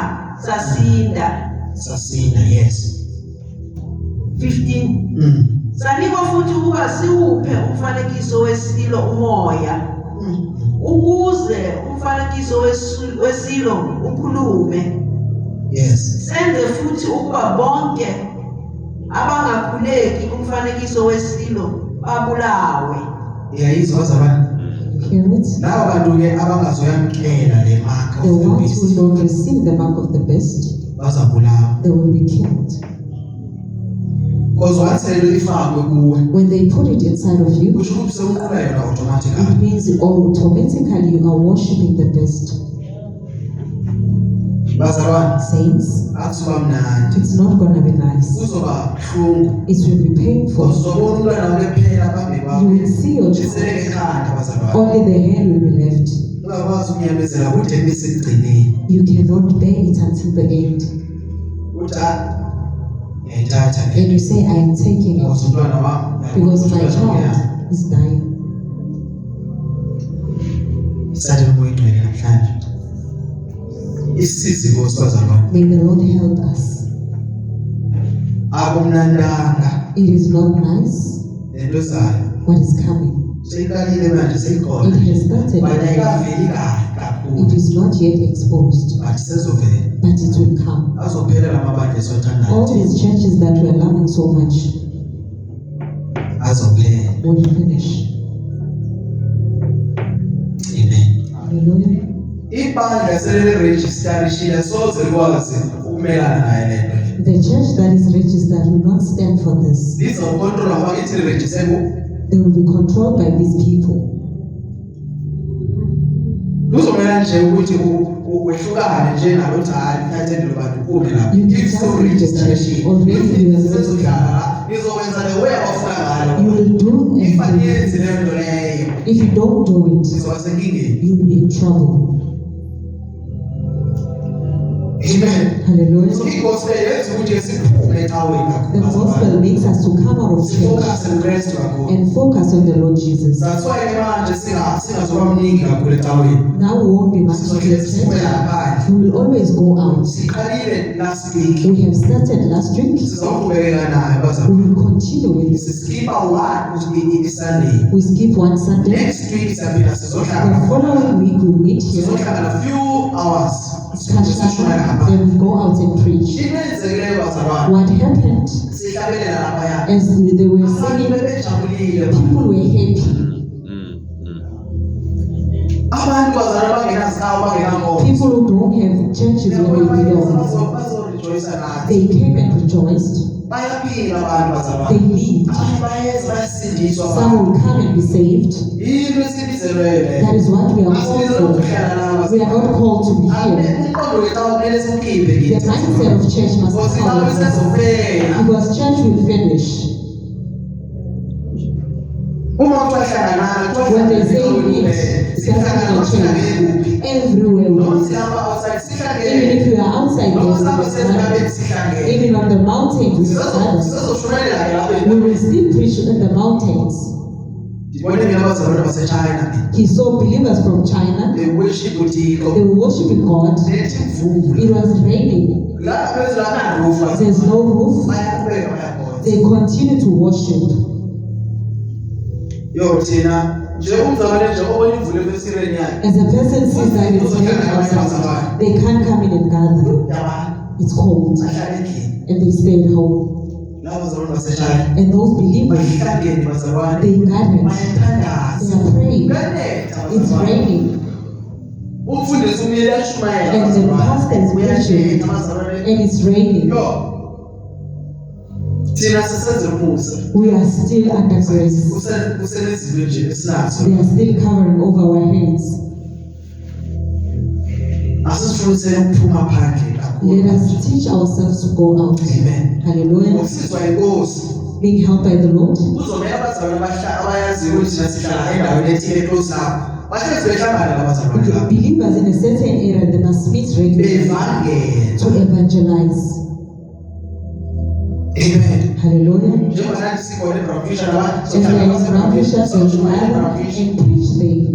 sasinda. Sasina. Yes. 15. Sanikwa futhi ukuba siwuphe umfanekiso wesilo umoya ukuze umfanekiso wesilo ukhulume. Yes. Senze futhi ukuba bonke abangakhuleki umfanekiso wesilo babulawe. Yayizwa bazalwane. Hear it? Labo bantu ke abangazoyamkela le mark The of the ones beast who don't receive the mark of the beast, bazabulawa. they will be killed. Because once ifakwe kuwe When they put it inside of you, kusho ukuthi sewuqhula yona it automatically. means automatically you are worshipping the beast. Bazalwane Saints, akusuba mnandi. it's not gonna be nice. Kuzoba buhlungu. It will be painful. Uzobona umntwana kuphela phambi You kwakho. will see your child. Jiseleke ekhanda bazalwane. Only the hand will be left. Ungakwazi ukunyamezela kude besekugcineni. You cannot bear it until the end. Uthi ngiyayithatha le. And you say, I am taking it Because umntwana wami because my child is dying. Sathi ukuyigcwele namhlanje. Isisizi Nkosi bazalwane. May the Lord help us. Akumnandanga It is not nice lento ezayo. what is coming. Seyiqalile manje seyikhona. It has started. Wena ayikaveli kakhulu. It is not yet exposed, But sezovela. but it will come. Azophelela amabandla All esothandayo. these churches that we are loving so much Azophela. will finish. Amen. Hallelujah. Ibandla seliregistration soze likwazi ukumelana naye lento le. The church that is registered will not stand for this. Lizokontrola abakithi register They will be controlled by these people. Kuzomela nje ukuthi wehlukane nje nalothi hayi thathe lo bantu kume lapho. You If so registration. already you are Sezodlala nizokwenza le way abafuna You ngayo. will do If and aniyenzi le nto leyo if you don't do it, sizoba senkingeni. you will be in trouble. Amen. Hallelujah. So i-gospel yenza ukuthi siphume ecaweni The gospel makes us to come out of church sifocus kuKristu kakhulu. and focus on the Lord Jesus. That's why manje singazoba mningi kakhulu ecaweni. Now we won't be much in Sizohlezi the siphumela church. ngaphandle. We will always go out. Siqalile last week. We have started last week. Sizoqhubeka nayo We bazalwane. will continue with this. Siskipa one Sunday. We skip one Sunday. Next week siyaphinda The sizohlangana. following week we meet here, Sizohlangana few hours. catch up, then we go out and preach. Imenzekileyo bazalwane. What happened Sihlabelela laphaya. as they were Abantu singing, bebejabulile. people were happy. Abantu bazalwane bangenazawo bangenangoma. People who don't have churches where they belong, Bazorejoice nathi. they came and rejoiced. bayaphila abantu bazalwane. They live. Abanye bayeza bayasindiswa abantu. Some will come and be saved. Yilo esibizelwe le. That is what we are called for. We are not called to be here. Umqondo wethu awumele siwukhiphe The kithi. mindset of church must Because come ingabe out. sezophela. Because church will finish. Uma kuhlangana nathi, When they say it, sihlangana church. Everywhere we noma are. sihamba outside Even sihlangene. if you are outside Noma sihamba there, sesigabeni sihlangene. even on the mountains, we gather. Sizoshumayela ke lapho. We will still preach in the mountains. Ndibone mina abazalwane baseChina. He saw believers from China. They worship uThixo. They were worshiping God. Nethi mvula. It was raining. La phezulu akanarufa. There's no roof. Bayaqhubeka bayakhona. They continue to worship. Yo thina nje umzalwane nje obona imvula efesireni yakhe. As a person sees that it's raining outside, they can't come in and gather. Yabana. It's cold. Bahlala endlini. And they stayed home. Labo bazalwane baseChina. And those believers, Bahlangene bazalwane. they gathered. Bayathandaza. They are praying. Kuyanetha It's bazalwane. raining. Umfundisi umile ashumayela. And the pastor is preaching. Uyanetha bazalwane. And it's raining. Yo. Thina sisenze umusa. We are still under grace. Usenezivile nje esinazo. They are still covering over our heads. Asifundiseni ukuphuma phandle kakhulu. Let us teach ourselves to go out. Amen. Hallelujah. Ngokusizwa inkosi. Being helped by the Lord. Kuzomela abazalwane abayaziyo ukuthi thina sihlala endaweni ethile close lapho. Bahlezi behlangana labazalwane The lapho. believers in a certain area, they must meet regularly Bevangela. to evangelize. Amen. Hallelujah. Njengoba nathi sikhona eBrafisha nabantu As we are in Brabisha, so we gather and preach there.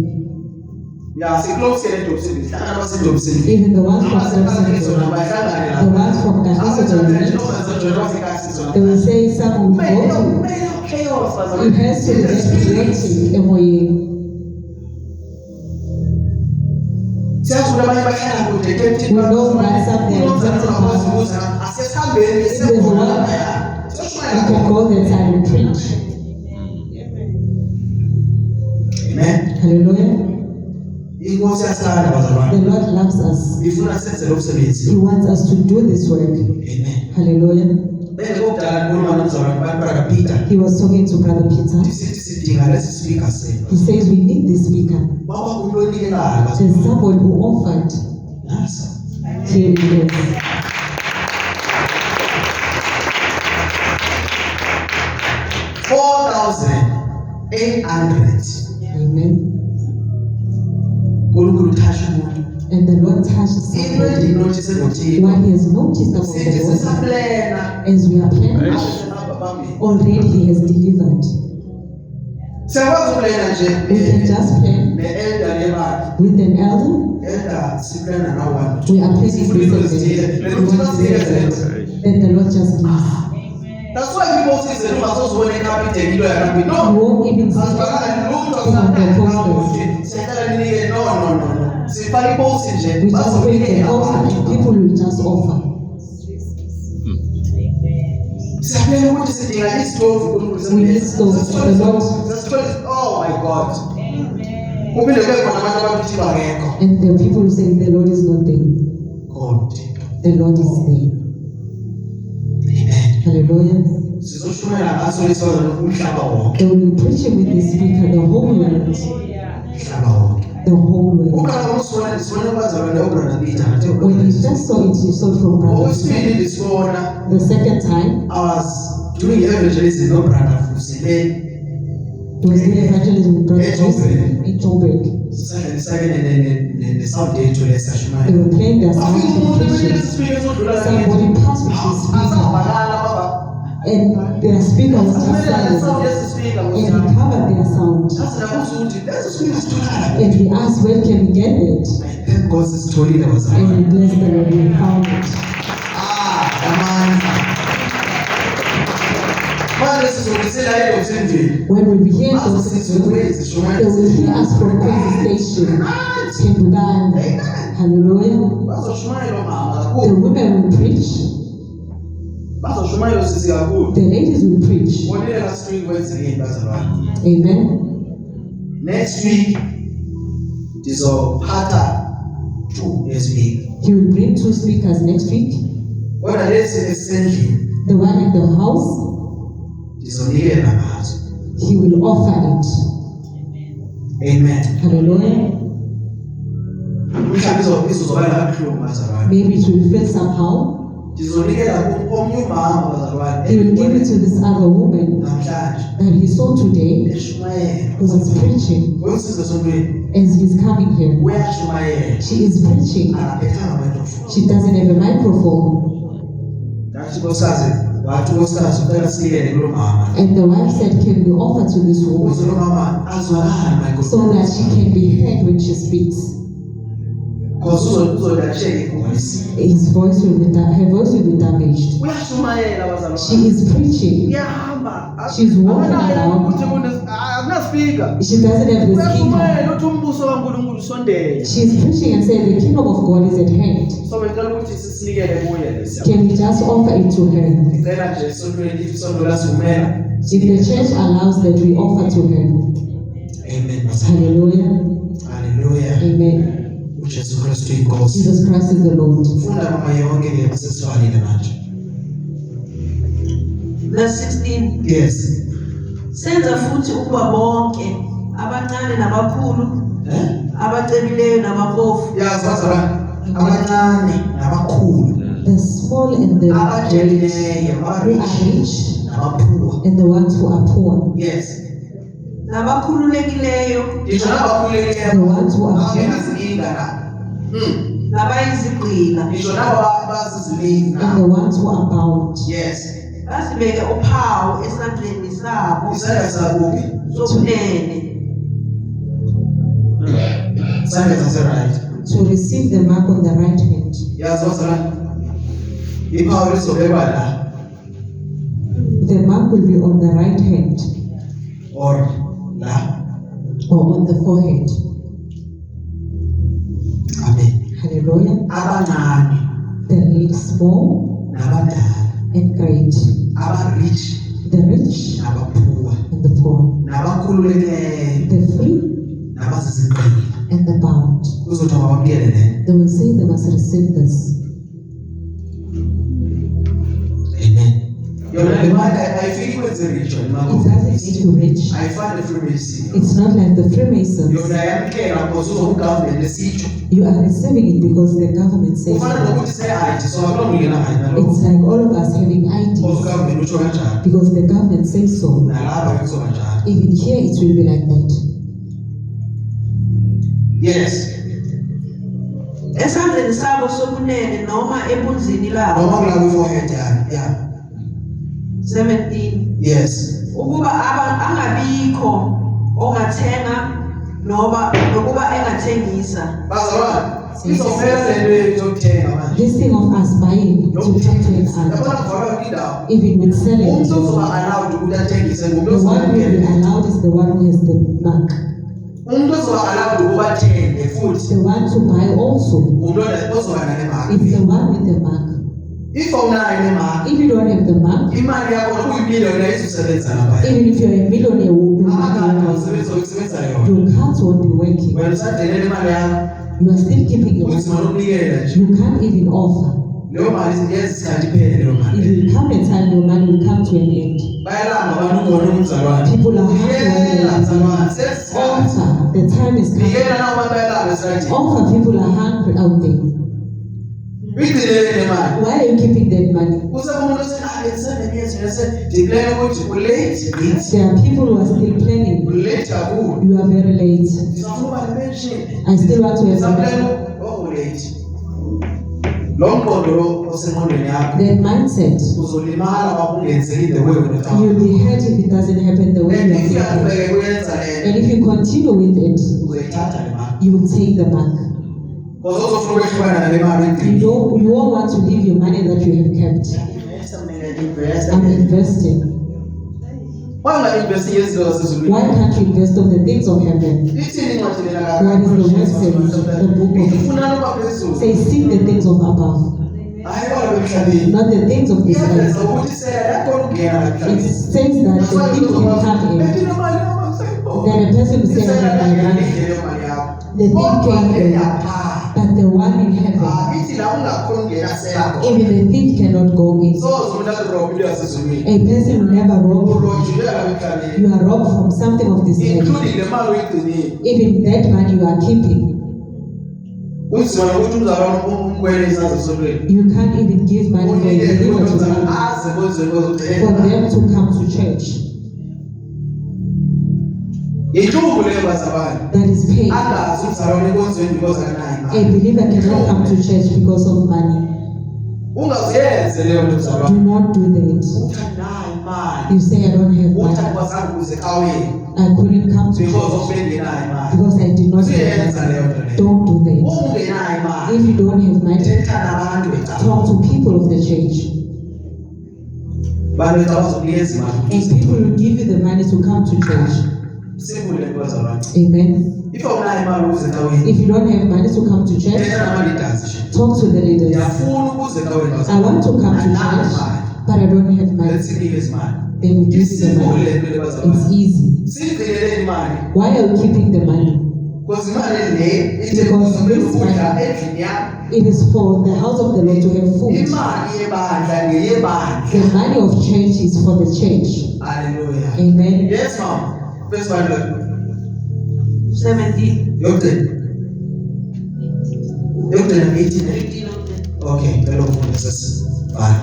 ya siklose le dobusini sihlangana basedobusini. Even the ones from Samson, Zona bahlangane the lapho. ones from Kahisa, they will say some will go to. It has to be experiencing emoyeni. We know that something is we can go there and preach. Amen. Hallelujah. Inkosi yasithanda bazalwane. The Lord loves us. Ifuna senze lo msebenzi. He wants us to do this work. Amen. Hallelujah. Bengekudala kukhuluma nomzalwane Brother Peter. He was talking to Brother Peter. Sithi sidinga lesi speaker senu. He says we need this speaker. Baba umuntu onikelayo There's bazalwane. someone who offered. Nasa. Here it is. 4,800. Amen. uNkulunkulu uthasha umuntu. And the Lord touched Into somebody. endinothise ngothixo. What he has noticed about Sithi the Lord, sisaplena. as we are planning, already he has delivered. Siyakwazi ukuplena We can nje just plan ne-elder yebala. with an elder. Elder siplena nawo We are planning Sifuna this into ezithile. event. Lento We ukuthi want to basike do zenze. it. Then the Lord just gives. That's why people say that ungasozibona ekhapha kilo yakaphi. You No. won't even see Asibakala lutho it on the posters. siyacela ninike no. Sifaka ipost nje We just put the bazonikela poster and abantu. people will just offer. Siyaphela ukuthi sidinga isitofu uNkulunkulu We need stoves. The Lord, Oh my God. Kuphinde kube khona abantu abathi bangekho. and the people will say the Lord is not there. God. The Lord is there. Amen. Hallelujah. Sizoshumayela ngaso leso umhlaba wonke. They will be preaching with this speaker the whole world. Umhlaba wonke. The whole world. Uqala ukusibona ndisibona abazalwane uBrother Peter ngathi When you just saw it, you saw it from Brother Peter. okwesibili ndisibona The second time, I was doing evangelism no Brother Fusile. it was the evangelism with Brother Jason in Joburg. Nesawundi yethu They lesashumayela. were playing their sound and preaching. Somebody passed with his speaker, and their speaker was just silent. And he covered their sound. And he asked, where can we get it? Thank God sisitholile And bazalwane. we blessed the Lord, we found it. Amandla. Manje sizokudisela edobusendlini. When we begin to sing, they will hear us from the station. Pembukani. Hallelujah. Bazoshumayela omama The kakhulu. women will preach, Bazoshumayela sisi kakhulu. the ladies will preach. Bonile last week kwenzekeni bazalwane. Amen. Next week ndizophatha 2 next week. He will bring 2 speakers next week. Kodwa lesi esendlini the one in the house, ndizonikela ngazo. he will offer it. Amen. Hallelujah. Mhlawumbe izozobala kabuhlungu bazalwane. Maybe it will feel somehow. Ndizonikela komnye umama bazalwane. He will give it to this other woman namhlanje. that he saw today Eshumayela. who was preaching Wesize sontweni. as he's coming here. Uyashumayela. She is preaching. Akaphethanga microphone. She doesn't have a microphone. Ndathi kosazi, wathi kosazi ucela sinikele kulo mama. And the wife said, can we offer to this woman Ukuze lo mama azwakale microphone. so that she can be heard when she speaks? Because uzodasheka ivoice. Her voice will be damaged. Uyashumayela bazalwane. She is preaching. Iyahamba. She's walking around. Akunaspika. She doesn't have the speaker. Uyashumayela uthi umbuso kaNkulunkulu usondele. She is preaching and saying the kingdom of God is at hand. So ngicela ukuthi sinikele kuye lesi. Can we just offer it to her? Ngicela nje sontweni isonto lasivumela. If the church allows that, we offer to her. Amen. Hallelujah. Hallelujah. Amen. uJesu Kristu inkosi. Jesus Christ is the Lord. Funda mama yonke ngesiswalile manje. Verse 16. Yes. Senza futhi ukuba bonke abancane nabakhulu, abacebileyo nabampofu, Yazazana abancane nabakhulu. The small and the great, Abajelileyo, who are rich nabaphuwa. and the ones who are poor, Yes. nabakhululekileyo, Ngisho nabakhululekileyo. the ones who are poor, Abangenazilinga na. nabayizigqila, Ngisho nabazilinga. and the ones who are bound, Yes. basibeke uphawu esandleni sabo Isandla sakuphi? sokunene, Isandla sase-right. to receive the mark on the right hand. Yazazana. Iphawu lizobekwa la. The mark will be on the right hand Or la. or on the forehead. Amen. Hallelujah. Abancane The small nabadala. and great, Aba-rich the rich nabaphuwa. and the poor, Nabakhululekileyo the free nabazizigqila. and the bound. Kuzothi mabamkele le. They will say they must receive this. Amen. Yona le mali ayifiki kwenze rich It doesn't make you rich. ayifani Freemason. It's not like the Freemasons. Yona yamkela because uzokugovernment esitsho. You are receiving it because the government says Ufana so. nokuthi se-ID so akulomngena ngayo nalokho. It's like all of us having Because IDs ugovernment utsho kanjalo. because the government says so. Nalapha kuzoba njalo. Even here it will be like that. Yes. esandleni sabo sokunene noma ebunzini labo. Noma kula kwi-forehead yani. Yeah. 17. Yes. Ukuba angabikho ongathenga nokuba engathengisa. Bazalwane, izofeza into yokuthenga manje. This thing of us buying to come to an Yabona end, kuvakala kwindawo. even with selling, Umuntu ozoba allowed ukuthi athengise ngumuntu the one who will be ozobamkela. allowed is the one who has the mark. Umuntu ozoba allowed ukuba athenge futhi The one to buy also umuntu ozoba nale is the mali. one with the mark. If awunayo le mali, If you don't have the mark, imali yakho nokuyimiliyoni izosebenza lapha. even if you're a millionaire, Amakati usebenza yona. your cards won't be working. Wena usadelele imali yakho. You are still keeping your Uzima money. nokunikela nje. You can't even offer. Leyo mali ngesikhathi iphele leyo It mali. will come a time your money will come to an end. Bayalamba abantu ngona umzalwane. People are happy when they Yela are mzalwane, sesikhathi. offer. The time is coming. Ngiyela nawo abantu bayalamba esithi. Offer, people are hungry out there. Uyigcinele le mali. Why are you keeping that money? Kusaba umuntu osebenza declare ukuthi ulate it. There are people who are still planning. Ulate kakhulu. You are very late. Ngizofuna dimension. I still want to have Sometimes ulate. Lo mqondo osengqondweni yakho that mindset. uzolimala wakungenzeki the way wena You'll be hurt if it doesn't happen the way And you if you are thinking. are kuyenza le And if you continue with it, uzoyithatha le mali. you will take the mark. Because uzofuna ukwehlukana nale mali You won't want to leave your money that you have kept. I'm investing. Wanga-invest yezinto zasezulwini. Why can't you invest on the things of heaven? Ithini incwadi lena What is the message? The book of Ifuna ukuba phezulu. say seek the things of above, Hayi kodwa emhlabeni. not the things of this Iyaveza earth. ukuthi seyakhona ukungena It emhlabeni. says that the things can come in. Ethina mali nama sayibona. Then a person will say, I have my money. Isela mali yakho. The thing came in. Yapha. But the one in heaven, ithi la ungakhona ungena seyakho. even the thief cannot go in. So umuntu aroba into yasezulwini. A person will never rob. Urojulela emhlabeni. You are robbed from something of this earth. Including le mali oyigcinile. Even that money you are keeping. Kunzima ukuthi uzaba umkwele isandla solweni. You can't even give money for a Unike believer umuntu to come, aze kwenze for them to come to church. Intuku leyo bazabani. That is pain. Angazi uzalwane konzweni because akanayo A imali. believer cannot come to church because of money. Ungaziyenze leyo nto Do uzalwane. not do that. Uthanayo imali. You say I don't have Uthanda money. kwazange kuze ekhawini I couldn't come to because of church bengenayo imali. because I did not have Uyenza money. leyo nto leyo. Don't do that. Ungenayo imali. If you don't have money, Thetha nabantu becala. talk to people of the church. Bantu becala bazokunikeza imali. And people will give you the money to come to church. Simple le nto bazalwane. Amen. If awunayo imali ukuze ekhawini. If you don't have money to come to church, Thetha nama-leaders. talk to the leaders. Ndiyafuna ukuze ekhawini I bazalwane. want to come to Andinayo church, imali. but I don't have money. Let's nikeze imali. Then we give you the Isimple money. le nto le bazalwane. It's easy. Siyigcineleni imali. Why are you keeping the money? Because imali le ithi Because kuzomele this ukudla money- endlini yakho. It is for the house of the Lord to have food. Imali yebandla ngeyebandla. The money of church is for the church. Hallelujah. Amen. Yes, ma'am. First one. 17. Yokugcina. Yokugcina 18. 18. Okay, phela ufunda sesibhala.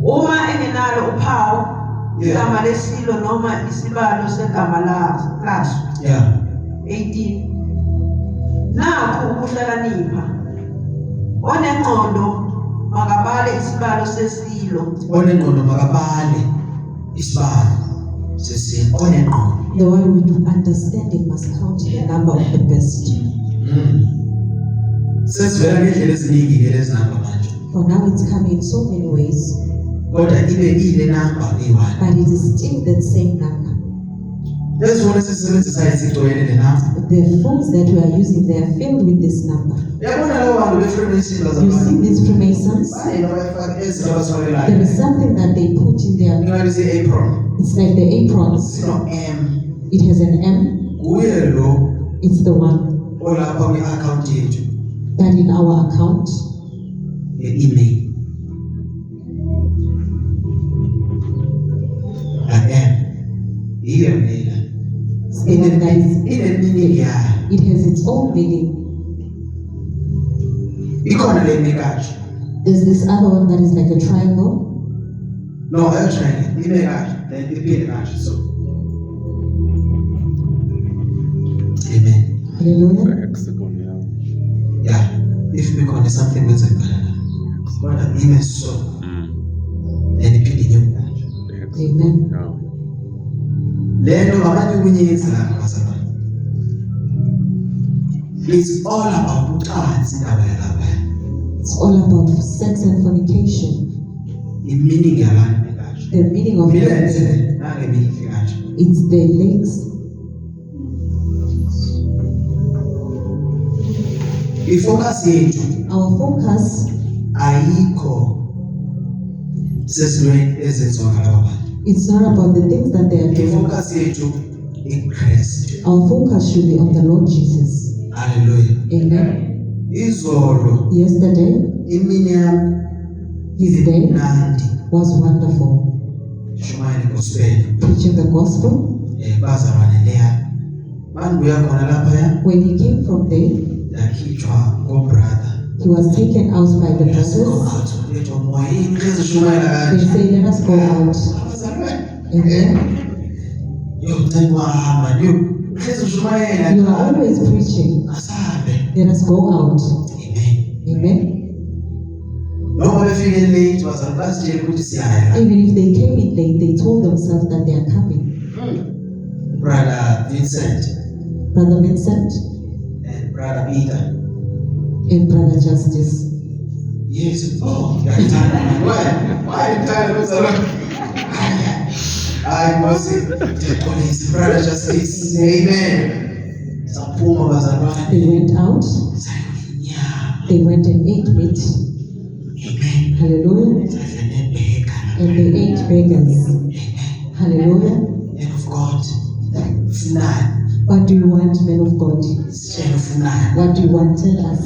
Uma engenalo uphawu Yeah. igama lesilo noma isibalo segama laso. Yeah. 18. Nakho ukuhlakanipha. Onengqondo makabale isibalo sesilo. Onengqondo makabale isibalo sesini. Onengqondo. The one with understanding must count the number of the best. Sesivela ngendlela eziningi ke lezi namba manje. For now it's coming in so many ways, Kodwa ibe ile namba eyi-1. but it is still that same number. Ezifoni esizisebenzisayo zigcwele le namba. The phones that we are using, they are filled with this number. Uyabona labo bantu be-Freemason You bazalwane. see these Freemasons? Bayena bayafaka ezinto abazifakelayo. There is something that they put in there. Ingabe zi-apron. It's like the aprons. Sino-M. It has an M. Kuye lo It's the one olapha kwi-akhawunti yethu that in our account. ye-email. La-M. Yiyo lena. It's the one that is. Ine-meaning yayo. It has its own meaning. Ikhona le ime kanje. There's this other one that is like a triangle. No, ayotshayela. Ime kanje. Then iphinde kanje. So. Amen. Hallelujah. Hexagon, yeah. Yeah. If bekhona something kwenzekala la. Kodwa ime so. Then iphinde inyuke kanje. The hexagon, Amen. yeah. Lento ngamanye ukunyisa lapha bazalwane. It's all about ucansi indaba yalapha. It's all about sex and fornication. I-meaning yabantu bekanje. The meaning of Imilenze it, le nangemihli kanje. it's the legs. I-focus yethu Our focus ayikho sesilweni ezenziwa ngalaba bantu. is not about the things that they are doing. I-focus yethu iKristu. Our focus should be on the Lord Jesus. Hallelujah. Amen. Izolo Yesterday, imini yami his day mnandi was wonderful. shumayela gospel. Preaching the gospel. Bazalwane leya. Mangibuya khona laphaya When he came from there, yakhitshwa ngobrother. he was taken out by the Let's go brothers. out. Letho moyeni lezi shumayela They kanje. say, let us go out. Abazalwane. Amen. Yo mntwana wami yo. Lezi shumayela. You are always preaching. Asabe. Let us go out. Amen. Amen. Noma befike late bazalwane basitshela ukuthi siyaya. Even if they came in late, they told themselves that they are coming. Brother Vincent Brother Vincent and Brother Peter. and Brother Justice. Yes. Oh, ngiyayithanda. Why ngithanda bazalwane? I must say, the police, Brother Justice. Amen. Saphuma bazalwane. They went out. Sayonyama. They went and ate meat. Amen. Hallelujah. Sayonebheka. And they ate beggars. Hallelujah. And of God, finally, What do you want, men of God? Sitshele ufunayo. What do you want? Tell us.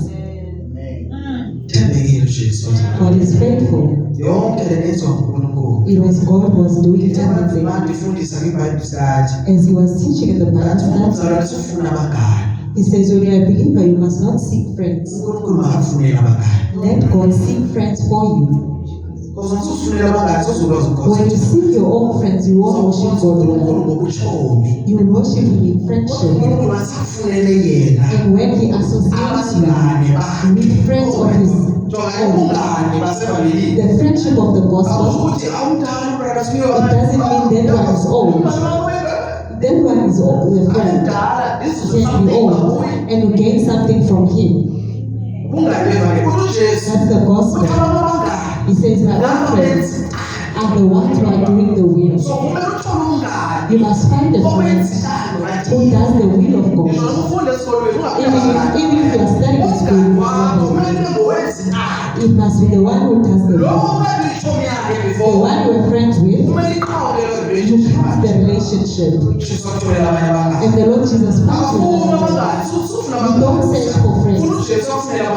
Thembekile uJesu. God is faithful. Yonke le nto yenziwa nguNkulunkulu. It was God was doing everything. Manje ifundisa kwiBhayibheli sathi As he was teaching in the Bible, umzalwane sifuna abangani. he says, when you're a believer, you must not seek friends. uNkulunkulu makakufunela abangani. Let God seek friends for you. Because usufunela abangani sozokwazi When ukukhoza. you seek your own friends, you won't worship God uNkulunkulu well. ngobutshomi. You will worship Him in friendship. uNkulunkulu asifunele yena. And when He associates you with friends of His own, Ubungani basebabelini. the friendship of the gospel, Ukuthi awumdala ubrother it doesn't mean that one is old. That one is old, the friend can be old, and you gain something from him. That's the gospel. He says, my own friends are the ones who are doing the will. You must find a friend who does the will of God. Even if you are studying in school, it must be the one who does the will. The one you are friends with, you have the relationship. And the Lord Jesus found you. Don't search for friends.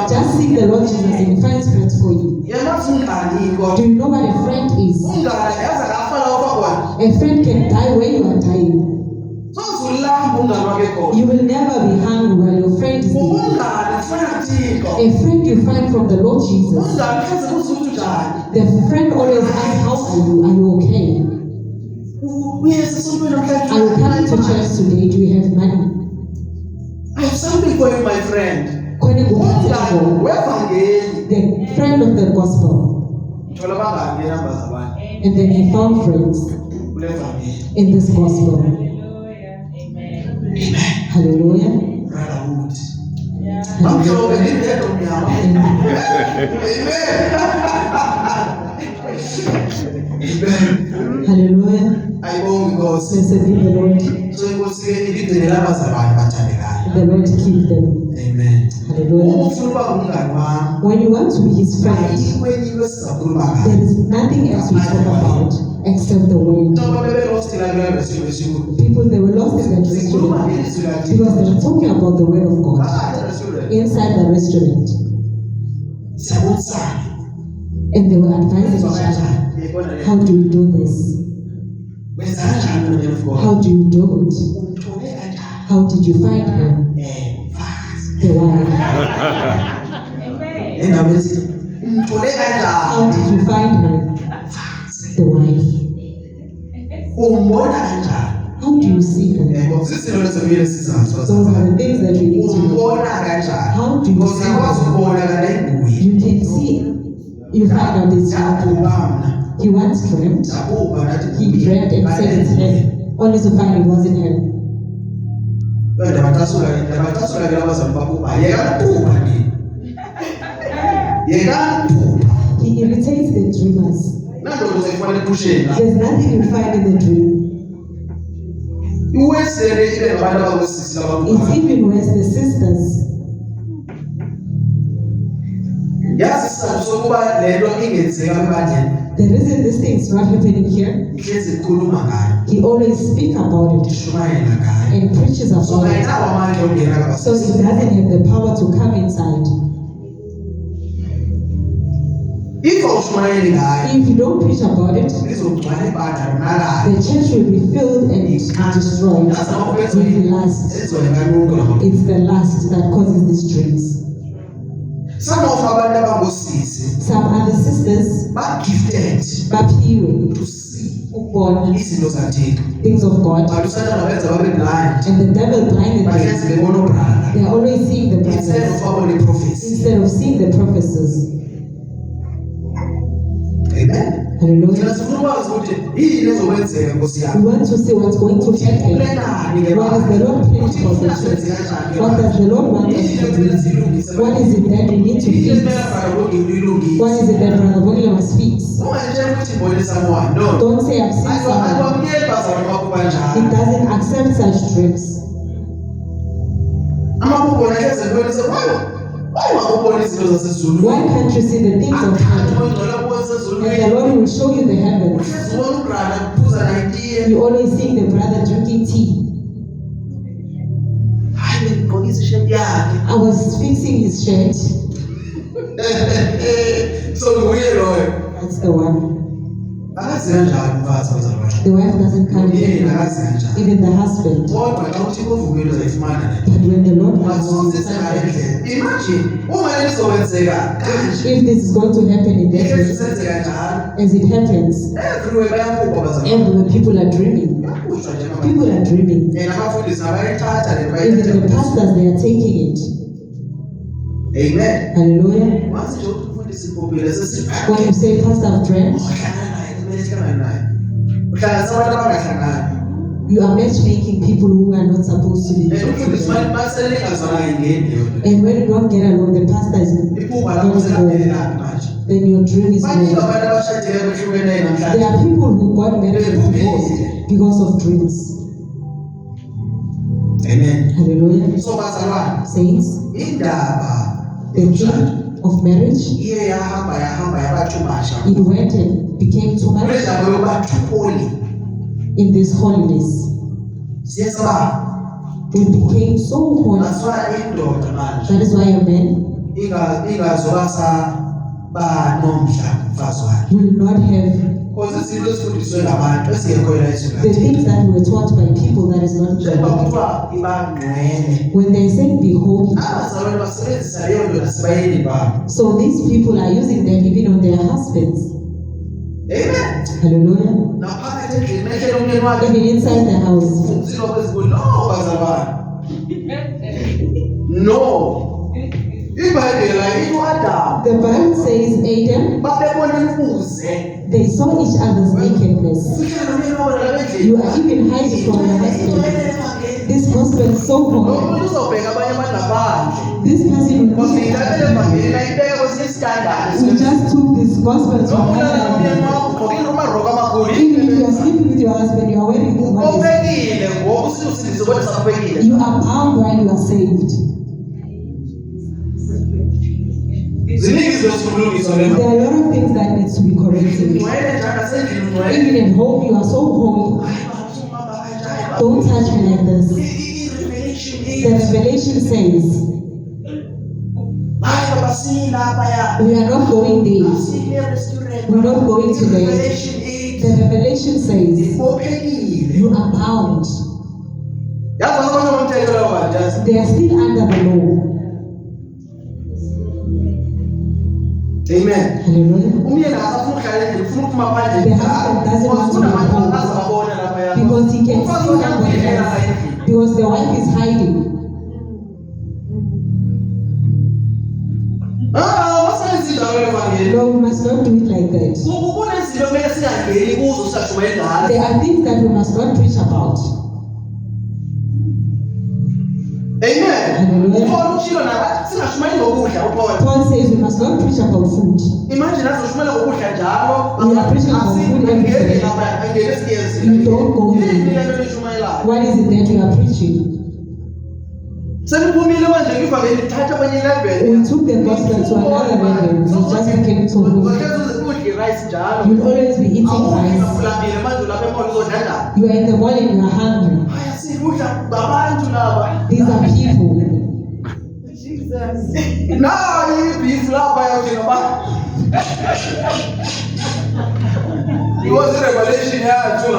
Just seek the Lord Jesus and He finds friends for you. Do you know what a friend is? A friend can die when you are dying. You will never be hungry while your friend is dead. A friend you find from the Lord Jesus. The friend always asks, how are you? Are you okay? Are you coming to church today? Do you have money? I have something for you, my friend. The friend of the gospel. And then he found friends in this gospel. Hallelujah. Brotherhood. Hallelujah. Blessed be the Lord. The Lord keep them. Amen. Hallelujah. When you want to be His friend, there is nothing else we talk about except the word. People, they were lost in the restaurant because they were talking about the word of God inside the restaurant. And they were advising each other, how do we do this? How do you do it? How did you find her? The wife. How did you find her? The wife. How do you see her? Those are the things that we need to know. How do you see her? You can see. You find out this child. He once dreamt. He dreamt and said it's him. Only to find it wasn't him. He irritates the dreamers. There's nothing you find in the dream. It's even worse, the sisters. The reason this thing is not happening here, he always speaks about it and preaches about it. So he doesn't have the power to come inside. If you don't preach about it, the church will be filled and destroyed with lust. It's the lust that causes these dreams. Some other sisters baphiwe to see things of God, and the devil blinded them. They are always seeing the prophets instead of seeing the prophecies. Amen. Hallelujah. We want to see what's going to happen. What is the Lord planning for the church? What does the Lord want us to do? What is it that we need to fix? What is it that Brother Bogila must fix? Don't say I've seen someone. He doesn't accept such dreams. Why can't you see the things of heaven? And the Lord will show you the heavens. You always see the brother drinking tea. was fixing his shirt. So weird, Lord. That's the one. I said, The wife doesn't come in, even the husband. what I don't think of will is man. But when the Lord But so comes, this imagine, woman is so and say that. if this is going to happen in that way, as it happens, Everywhere, everywhere people are dreaming. People are dreaming. and I'm afraid it's a very tight and Even the pastors, they are taking it. Amen. Hallelujah. Once you put this in population, When you say, Pastor, I've dreamt, you are matchmaking people who are not supposed to be. And when you don't get along, the pastor is not going. Then your dream is over. There are people who got married and divorced because of dreams. Amen. Hallelujah. So, Saints, the thing of marriage, it went and became too much in this holiness. We became so holy. That is why a man will not have the things that were taught by people that is not true. When they say be holy, so these people are using them even on their husbands. Amen. Hallelujah. Even inside the house. No. The Bible says Adam, they saw each other's nakedness. You are even hiding from your husband. This gospel is so holy. This person will be. We just took this gospel from husband. Even if you are sleeping with your husband, you are wearing the bodies. You are bound while you are saved. There are a lot of things that needs to be corrected. Even at home, you are so holy. Don't touch me like this. The Revelation says, we are not going there. We're not going to there. The Revelation says, you are bound. They are still under the law. Amen. Hallelujah. The husband doesn't want to be home because he can see somebody else. Because the wife is hiding. No, we must not do it like that. There are things that we must not preach about. Amen. Paul says we must not preach about food. Imagine us we are preaching about food every day. You don't go there. What is it that you are preaching? We took the gospel to another level. We just became so holy. You'll always be eating rice. You are in the mall and you are hungry. These are people. It was a revelation here too.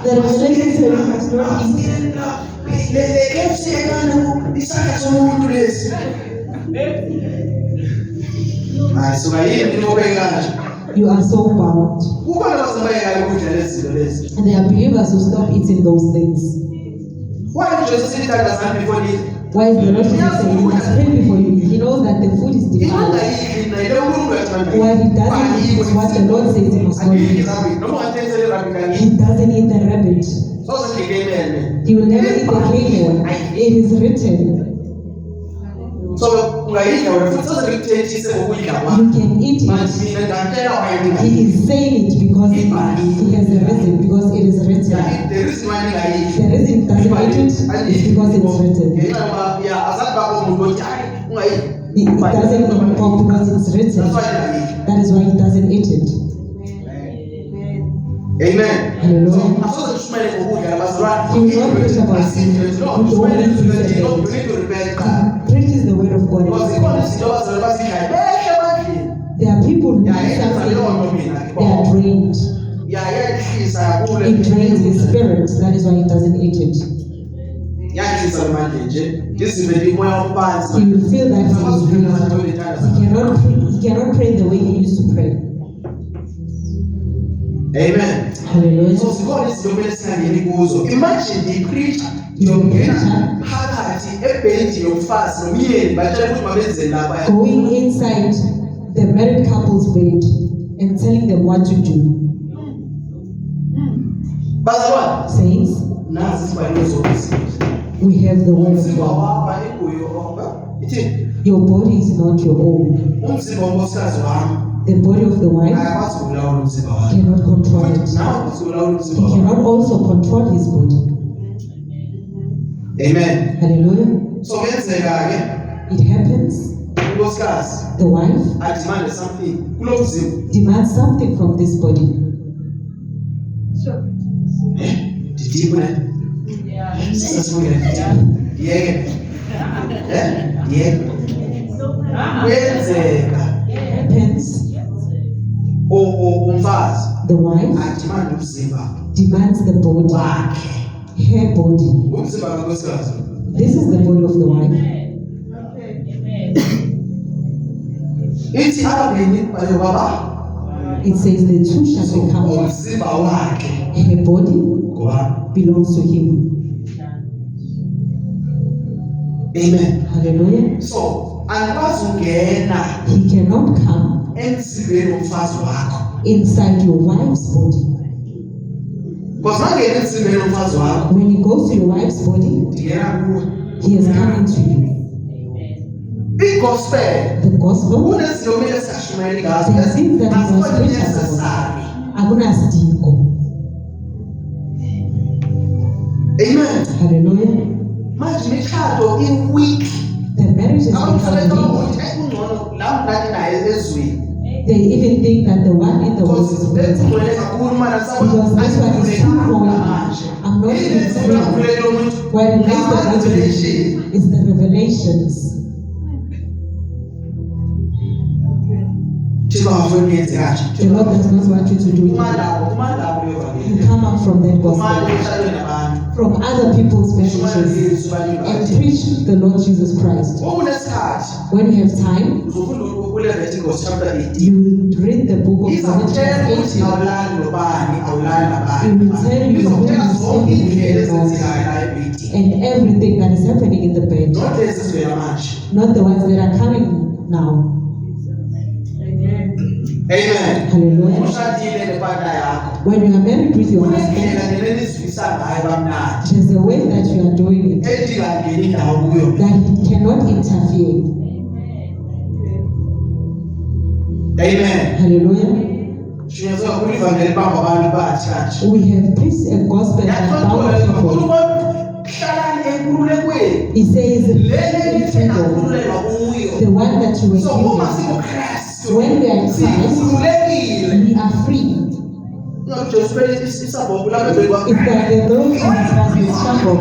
The revelation says we must not eat. You are so bound. And there are believers who stop eating those things. Why is the Lord Jesus saying he must pray before you eat? He knows that the food is defiled. Why he doesn't eat what the Lord says he must not eat. He doesn't eat the rabbit. He will never eat the camel. It is written. You can eat it. He is saying it because he has a reason, because it is written. The reason he doesn't eat it is because it is written. It doesn't eat pork because it's written. That is why he doesn't eat it. Amen. Hallelujah. He will not preach about sin. He preaches the God Because expect. izinto abazali bazidlayo behle bandleni. There are people who do Yeah, yeah, something yeah. and they are drained. Yayehlisa yakule. It drains his spirit. That is why he doesn't eat it. Yahlisa manje nje. Izibe imoya ompanzi. He will feel that he is weak. He cannot pray the way he used to pray. Amen. Hallelujah. So zikhona izinto kumele singangeni kuzo. Imagine the preacher yongena phakathi ebhendi yomfazi nomyeni batshela ukuthi mabenzeni lapha. Going inside the married couple's bed and telling them what to do. Bazalwane, Saints, nazi isibhalo zokusiza. we have the word of Umzimba God. wakho ikuyo. Ithi Your body is not your own. umzimba wonkosikazi wami The body of the wife akakwazi ukulawula umzimba wakhe. cannot control it. Nawe ukwazi ukulawula He umzimba wakhe. cannot also control his body. Amen. Hallelujah. So kuyenzeka ke It happens. unkosikazi The wife adimande something kulo mzimba. demands something from this body. Didipho ne? Sasibuyele. Yeke. Yeke. Kuyenzeka Happens. umfazi The wife adimande umzimba demands the body, wakhe. her body. Umzimba kankosikazi. This is the body of the wife. Ithi ababini bayobaba It says the two shall become one. umzimba wakhe Her body ngoba. belongs to him. Amen. Hallelujah. So andikwazi ungena He cannot come emzimbeni womfazi wakho. inside your wife's body. Because mangena emzimbeni womfazi wakho When he goes to your wife's body, ndingena kuwe. he has come into you. I-gospel The gospel, kunezinto kumele sashumayele ngazo. there are things that we must preach about. necessary. Akunasidingo. Amen. Hallelujah. Manje imishado i-weak. The marriage is Abantu becoming sebecabanga weak. ukuthi hayi kungcono la mntana naye ezweni. They even think that the one in the world is Because better. bekugcwele kakhulu manje Because this one is too holy. I'm not even free. What it makes the revelation is the revelations. Thixo akafuni uyenze kanje. The Lord does not want you to do it. Kumandabo You yevangeli. come up from that Kumandla gospel, eshadweni nabantu. from other people's messages, and preach the Lord Jesus Christ. Ukunesikhathi When you have time, uzofunda uLeviticus chapter 18. you will read the book of Izakutshela Leviticus ukuthi 18. awulali nobani, awulali It will nabani. tell you Izokutshela who zonke you indlela serve ezenzekayo la ebhedini. and everything that is happening in the bed, Not lezi ezivela manje. not the ones that are coming now. Amen. Hallelujah. Ushadile nepata yakho. When you are married with your husband, Kunendlela nenizivisa ngayo kamnandi. there's a way that you are doing it Ethi kangeni indawo kuyo. that he cannot interfere. Amen. Hallelujah. Shunyezwe kakhulu ivangeli bamba abantu bathi kanje. We have preached a gospel that bound people. Hlalani enkululekweni. He says, Leli "Live in freedom." engakhululelwa kuyo. The one that you were So uma given. sikuKristu, When we are in Christ, sikhululekile. we are free. Ungajesu bele isabhobo lapha ebheki kwakho. If there are those who trust in struggle,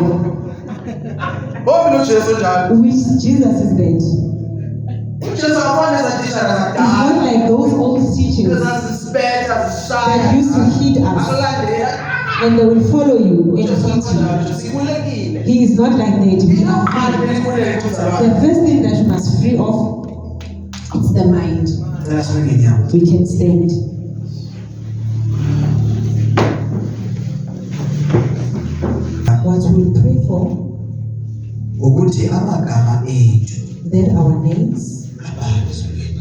Bobi noJesu njalo. which Jesus is dead. uJesu akafani nezatishara It's not zakudala. like those old teachers Ezazisipetha that used to zishaya. heed us Akulandela. and they will follow you and uJesu teach you. akafani sikhululekile. He is not like that. We are Ingafani free. nelikhululeke kuzabantu. The first thing that you must free of is the mind. Ngicela sonke ngenyawo. We can stand. What we pray for, Ukuthi amagama ethu that our names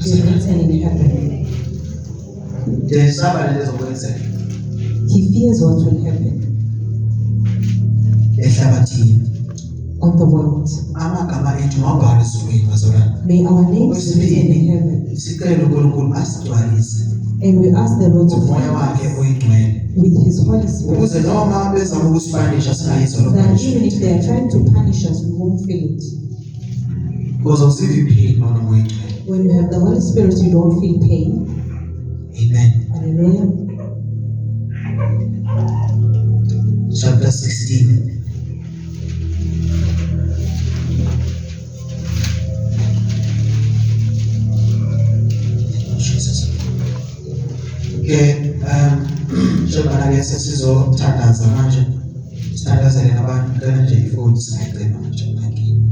be written in heaven. Ndiyayisaba lento ezokwenzeka He fears what will happen ehlabathini. on the world. Amagama ethu mawabhalwe ezulwini bazalwane. May our names be written in heaven. Sicela uNkulunkulu asigcwalise And we ask the Lord to ngomoya fill wakhe us oyingcwele. with His Holy Spirit. Ukuze noma bezama ukusipanisha singayizwa lo That even punishment. if they are trying to punish us, we won't feel it. Because awusivi pain noma umoya oyingcwele. When you have the Holy Spirit, you don't feel pain. Amen. Hallelujah. Chapter 16. bese sizothandaza manje. Sithandazele nabantu kanje ifoni singayigcina manje ngakini.